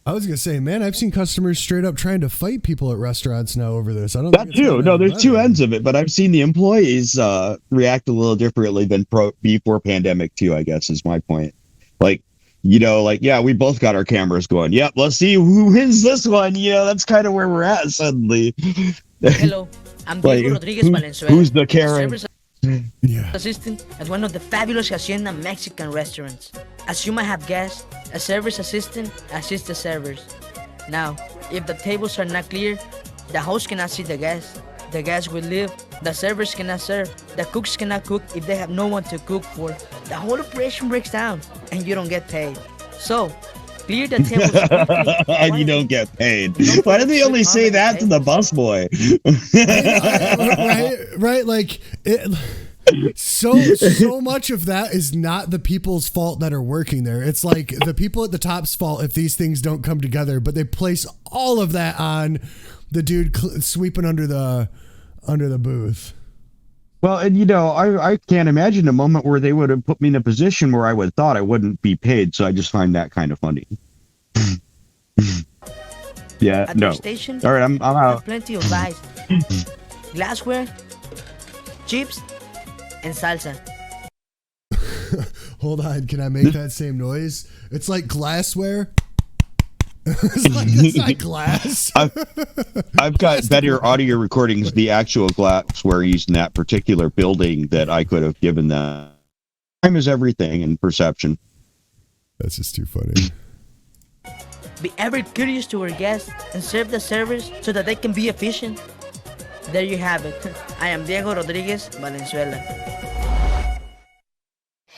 S1: I was going to say, man, I've seen customers straight up trying to fight people at restaurants now over this. I don't
S3: that too. No, there's two ends of it, but I've seen the employees react a little differently than before pandemic too, I guess is my point. Like, yeah, we both got our cameras going. Yep, let's see who wins this one. That's kind of where we're at suddenly.
S18: Hello, I'm Diego Rodriguez Valenzuela.
S3: Who's the Karen?
S18: Assistant at one of the fabulous Hacienda Mexican restaurants. As you might have guessed, a service assistant assists the servers. Now, if the tables are not clear, the host cannot see the guests. The guests will leave. The servers cannot serve. The cooks cannot cook if they have no one to cook for. The whole operation breaks down, and you don't get paid. So, clear the tables quickly.
S3: And you don't get paid. Why do they only say that to the busboy?
S1: right? Like so much of that is not the people's fault that are working there. It's like the people at the top's fault if these things don't come together, but they place all of that on the dude sweeping under the booth.
S3: Well, and I can't imagine a moment where they would have put me in a position where I would have thought I wouldn't be paid, so I just find that kind of funny. Yeah,
S18: At
S3: no.
S18: the station,
S3: all right, I'm out.
S18: Plenty of rice, glassware, chips, and salsa.
S1: Hold on, can I make that same noise? It's like glassware. It's not glass.
S3: I've got better audio recordings of the actual glassware used in that particular building that I could have given them. Time is everything in perception.
S1: That's just too funny.
S18: Be ever curious to our guests and serve the servers so that they can be efficient. There you have it. I am Diego Rodriguez Valenzuela.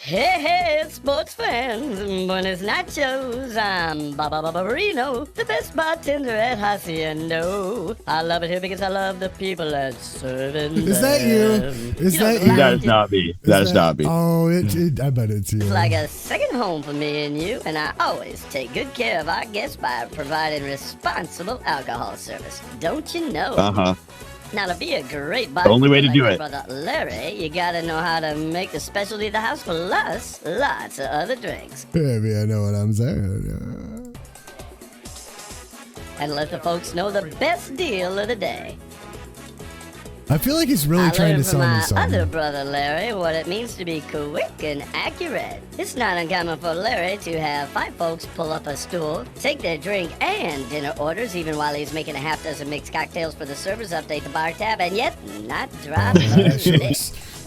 S19: Hey, sports fans, buenos nachos. I'm Barbarino, the best bartender at Haciendo. I love it here because I love the people that serving.
S1: Is that you? Is that you?
S3: That is not me. That is not me.
S1: Oh, I bet it's you.
S19: It's like a second home for me and you, and I always take good care of our guests by providing responsible alcohol service. Don't you know?
S3: Uh-huh.
S19: Now, to be a great
S3: The only way to
S19: like
S3: do
S19: my
S3: it.
S19: brother Larry, you gotta know how to make the specialty of the house plus lots of other drinks.
S1: Maybe I know what I'm saying.
S19: And let the folks know the best deal of the day.
S1: I feel like he's really trying to sell me
S19: I
S1: something.
S19: learned from my other brother Larry what it means to be quick and accurate. It's not uncommon for Larry to have 5 folks pull up a stool, take their drink and dinner orders, even while he's making a half dozen mixed cocktails for the servers, update the bar tab, and yet not drop a lick.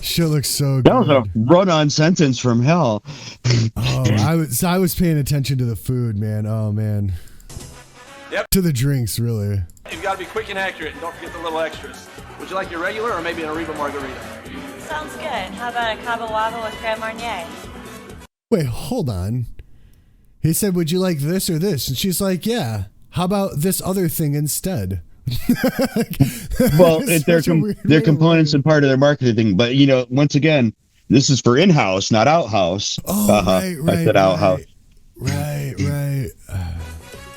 S1: Shit looks so good.
S3: That was a run-on sentence from hell.
S1: Oh, I was paying attention to the food, man. Oh, man.
S7: Yep.
S1: To the drinks, really.
S7: You've got to be quick and accurate, and don't forget the little extras. Would you like your regular or maybe an Arriba margarita?
S20: Sounds good. How about a Cabo Wabo with Grand Marnier?
S1: Wait, hold on. He said, would you like this or this? And she's like, yeah. How about this other thing instead?
S3: Well, they're components and part of their marketing thing. But, once again, this is for in-house, not out-house.
S1: Oh, right.
S3: I said out-house.
S1: Right.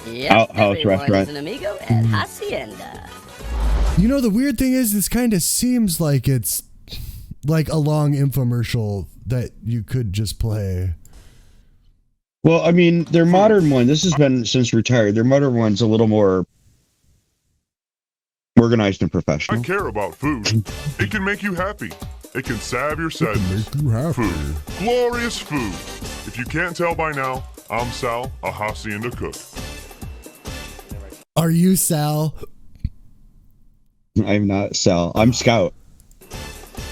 S19: Yep,
S3: Outhouse
S19: everyone
S3: restaurant.
S19: is an amigo at Hacienda.
S1: The weird thing is, this kind of seems like it's like a long infomercial that you could just play.
S3: Well, I mean, their modern one, this has been since retired, their modern one's a little more organized and professional.
S21: I care about food. It can make you happy. It can salve your sadness. Food. Glorious food. If you can't tell by now, I'm Sal, a Hacienda cook.
S1: Are you Sal?
S3: I'm not Sal. I'm Scout.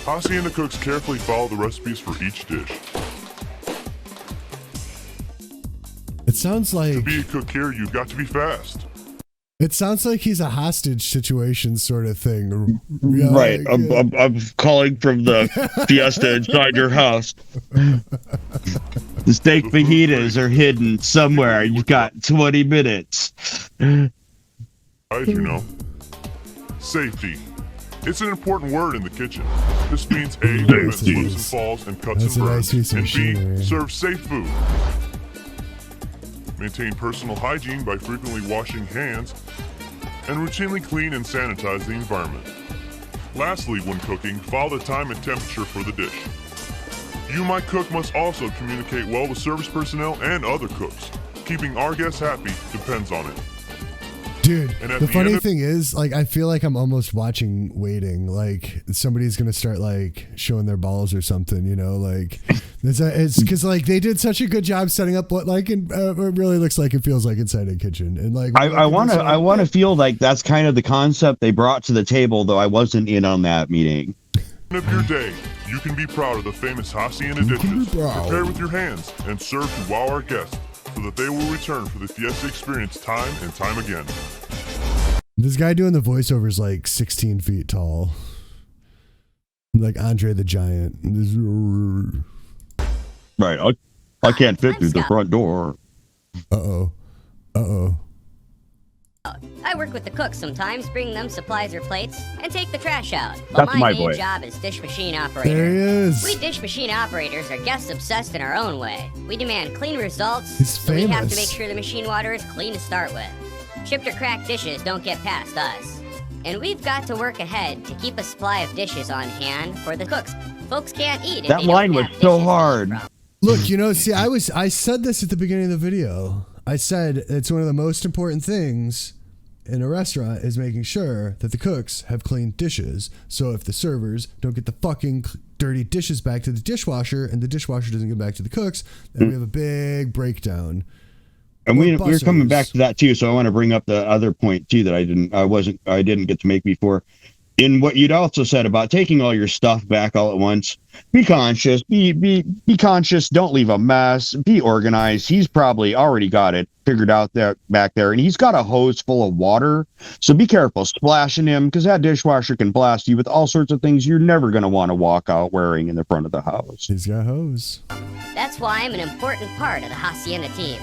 S21: Hacienda cooks carefully follow the recipes for each dish.
S1: It sounds like...
S21: To be a cook here, you've got to be fast.
S1: It sounds like he's a hostage situation sort of thing. Yeah,
S3: Right.
S1: like,
S3: I'm calling from the fiesta inside your house. The steak fajitas are hidden somewhere. You've got 20 minutes.
S21: As you know, safety. It's an important word in the kitchen. This means A, prevent slips and falls and cuts and burns, and B, serve safe food. Maintain personal hygiene by frequently washing hands and routinely clean and sanitize the environment. Lastly, when cooking, follow the time and temperature for the dish. You, my cook, must also communicate well with service personnel and other cooks. Keeping our guests happy depends on it.
S1: Dude,
S21: And
S1: the funny thing is, like, I feel like I'm almost watching Waiting. Like, somebody's gonna start like showing their balls or something, like it's because like they did such a good job setting up what like it really looks like, it feels like inside a kitchen, and like
S3: I want to feel like that's kind of the concept they brought to the table, though I wasn't in on that meeting.
S21: Of your day, you can be proud of the famous Hacienda dishes. Prepare with your hands and serve to wow our guests, so that they will return for the fiesta experience time and time again.
S1: This guy doing the voiceover is like 16 feet tall, like Andre the Giant.
S3: Right, I can't fit through the front door.
S1: Uh oh.
S19: I work with the cooks sometimes, bring them supplies or plates, and take the trash out. But
S3: That's
S19: my
S3: my
S19: main
S3: boy.
S19: job is dish machine operator.
S1: There he is.
S19: We dish machine operators are guest obsessed in our own way. We demand clean results,
S1: He's
S19: so we have to
S1: famous.
S19: make sure the machine water is clean to start with. Chipped or cracked dishes don't get past us. And we've got to work ahead to keep a supply of dishes on hand for the cooks. Folks can't eat if
S3: That
S19: they
S3: line
S19: don't
S3: was
S19: have
S3: so
S19: dishes.
S3: hard.
S1: Look, see, I said this at the beginning of the video. I said it's one of the most important things in a restaurant is making sure that the cooks have clean dishes. So if the servers don't get the fucking dirty dishes back to the dishwasher and the dishwasher doesn't get back to the cooks, then we have a big breakdown.
S3: and we're coming back to that too. So I want to bring up the other point too that I didn't get to make before. In what you'd also said about taking all your stuff back all at once, be conscious, be conscious. Don't leave a mess. Be organized. He's probably already got it figured out there back there, and he's got a hose full of water. So be careful splashing him, because that dishwasher can blast you with all sorts of things you're never going to want to walk out wearing in the front of the house.
S1: He's got a hose.
S19: That's why I'm an important part of the Hacienda team.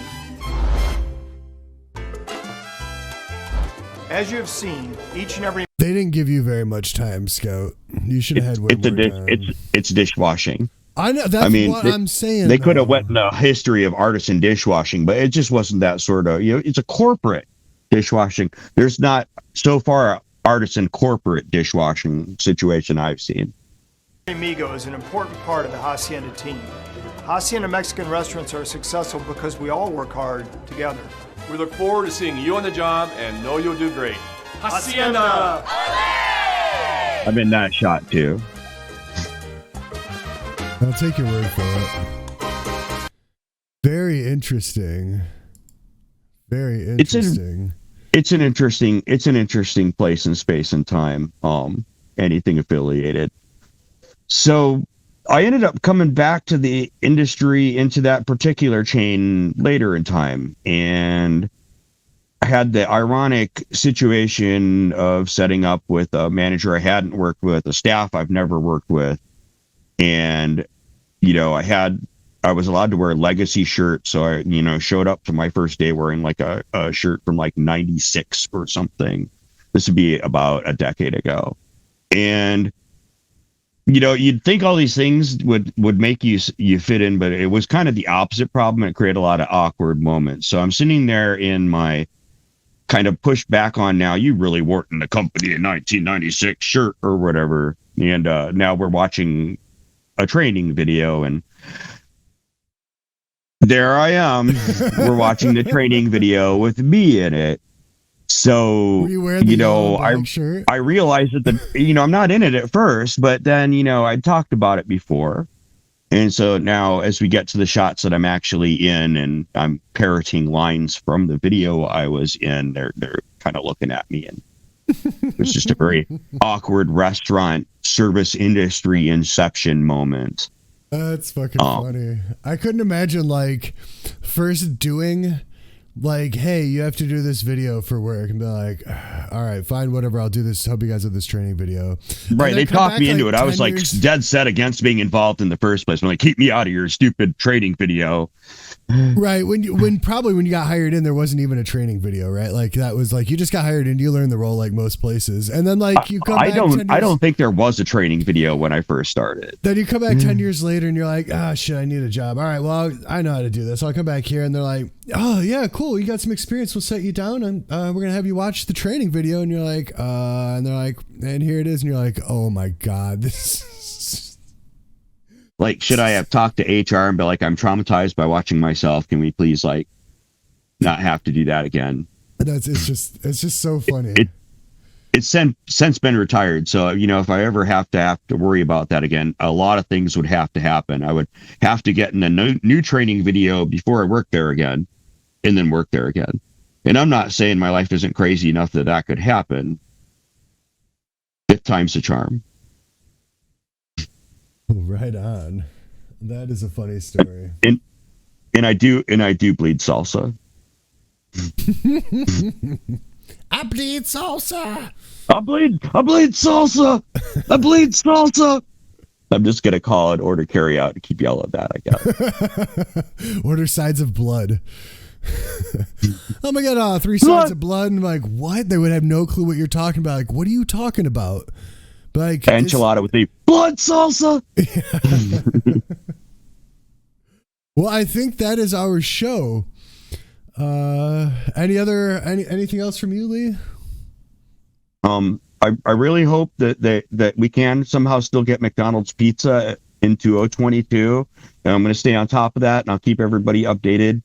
S6: As you have seen, each and every...
S1: They didn't give you very much time, Scout. You should have had way more time.
S3: It's dishwashing.
S1: I know. That's what I'm saying.
S3: They could have went in the history of artisan dishwashing, but it just wasn't that sort of, it's a corporate dishwashing. There's not, so far, artisan corporate dishwashing situation I've seen.
S6: Amigo is an important part of the Hacienda team. Hacienda Mexican restaurants are successful because we all work hard together.
S7: We look forward to seeing you on the job and know you'll do great. Hacienda!
S3: I'm in that shot too.
S1: I'll take your word for it. Very interesting. Very interesting.
S3: It's an interesting place in space and time. Anything affiliated. So I ended up coming back to the industry into that particular chain later in time, and I had the ironic situation of setting up with a manager I hadn't worked with, a staff I've never worked with. And, I was allowed to wear a legacy shirt. So I, showed up to my first day wearing like a shirt from like 96 or something. This would be about a decade ago. And, you'd think all these things would make you fit in, but it was kind of the opposite problem. It created a lot of awkward moments. So I'm sitting there in my kind of pushed back on, now you really worked in the company in 1996 shirt or whatever. And now we're watching a training video, and there I am. We're watching the training video with me in it. So, I realized that I'm not in it at first, but then, I'd talked about it before. And so now as we get to the shots that I'm actually in and I'm parroting lines from the video I was in, they're kind of looking at me, and it was just a very awkward restaurant service industry Inception moment.
S1: That's fucking funny. I couldn't imagine first doing hey, you have to do this video for work, and be like, all right, fine, whatever, I'll do this. Hope you guys have this training video.
S3: Right. They talked me into it. I was dead set against being involved in the first place. I'm like, keep me out of your stupid training video.
S1: Right. When you got hired in, there wasn't even a training video, right? That was you just got hired in, you learned the role like most places. And then you come back. I don't
S3: think there was a training video when I first started.
S1: Then you come back 10 years later and you're like, shit, I need a job. All right, well, I know how to do this. I'll come back here, and they're like, oh yeah, cool. You got some experience. We'll set you down, and we're going to have you watch the training video. And you're like, and they're like, and here it is. And you're like, oh my God, this
S3: should I have talked to HR and be like, I'm traumatized by watching myself. Can we please not have to do that again?
S1: It's just so funny.
S3: It's since been retired. So, if I ever have to worry about that again, a lot of things would have to happen. I would have to get in a new training video before I work there again, and then work there again. And I'm not saying my life isn't crazy enough that could happen. 5th time's the charm.
S1: Right on. That is a funny story.
S3: And I do bleed salsa.
S1: I bleed salsa.
S3: I bleed salsa. I bleed salsa. I'm just gonna call it order carry out to keep yelling that, I guess.
S1: Order sides of blood. Oh my God, 3 sides of blood. And I'm like, what? They would have no clue what you're talking about. What are you talking about?
S3: Enchilada with the blood salsa.
S1: Well, I think that is our show. Anything else from you, Lee?
S3: I really hope that we can somehow still get McDonald's pizza in 2022. And I'm going to stay on top of that, and I'll keep everybody updated.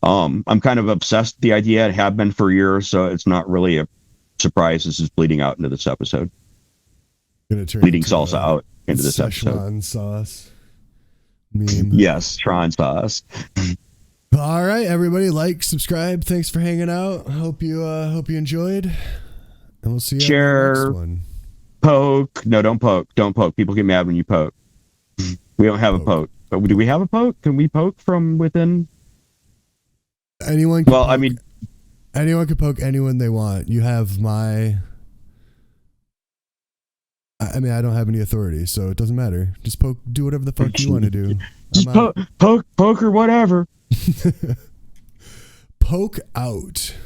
S3: I'm kind of obsessed with the idea. I have been for years, so it's not really a surprise this is bleeding out into this episode. Bleeding salsa out into this episode.
S1: Szechuan sauce meme.
S3: Yes, Tron sauce.
S1: All right, everybody, like, subscribe. Thanks for hanging out. Hope you enjoyed, and we'll see you on the next one.
S3: Poke. No, don't poke. Don't poke. People get mad when you poke. We don't have a poke. But do we have a poke? Can we poke from within?
S1: Anyone can anyone can poke anyone they want. You have my... I mean, I don't have any authority, so it doesn't matter. Just poke. Do whatever the fuck you want to do.
S3: Just poke or whatever.
S1: Poke out.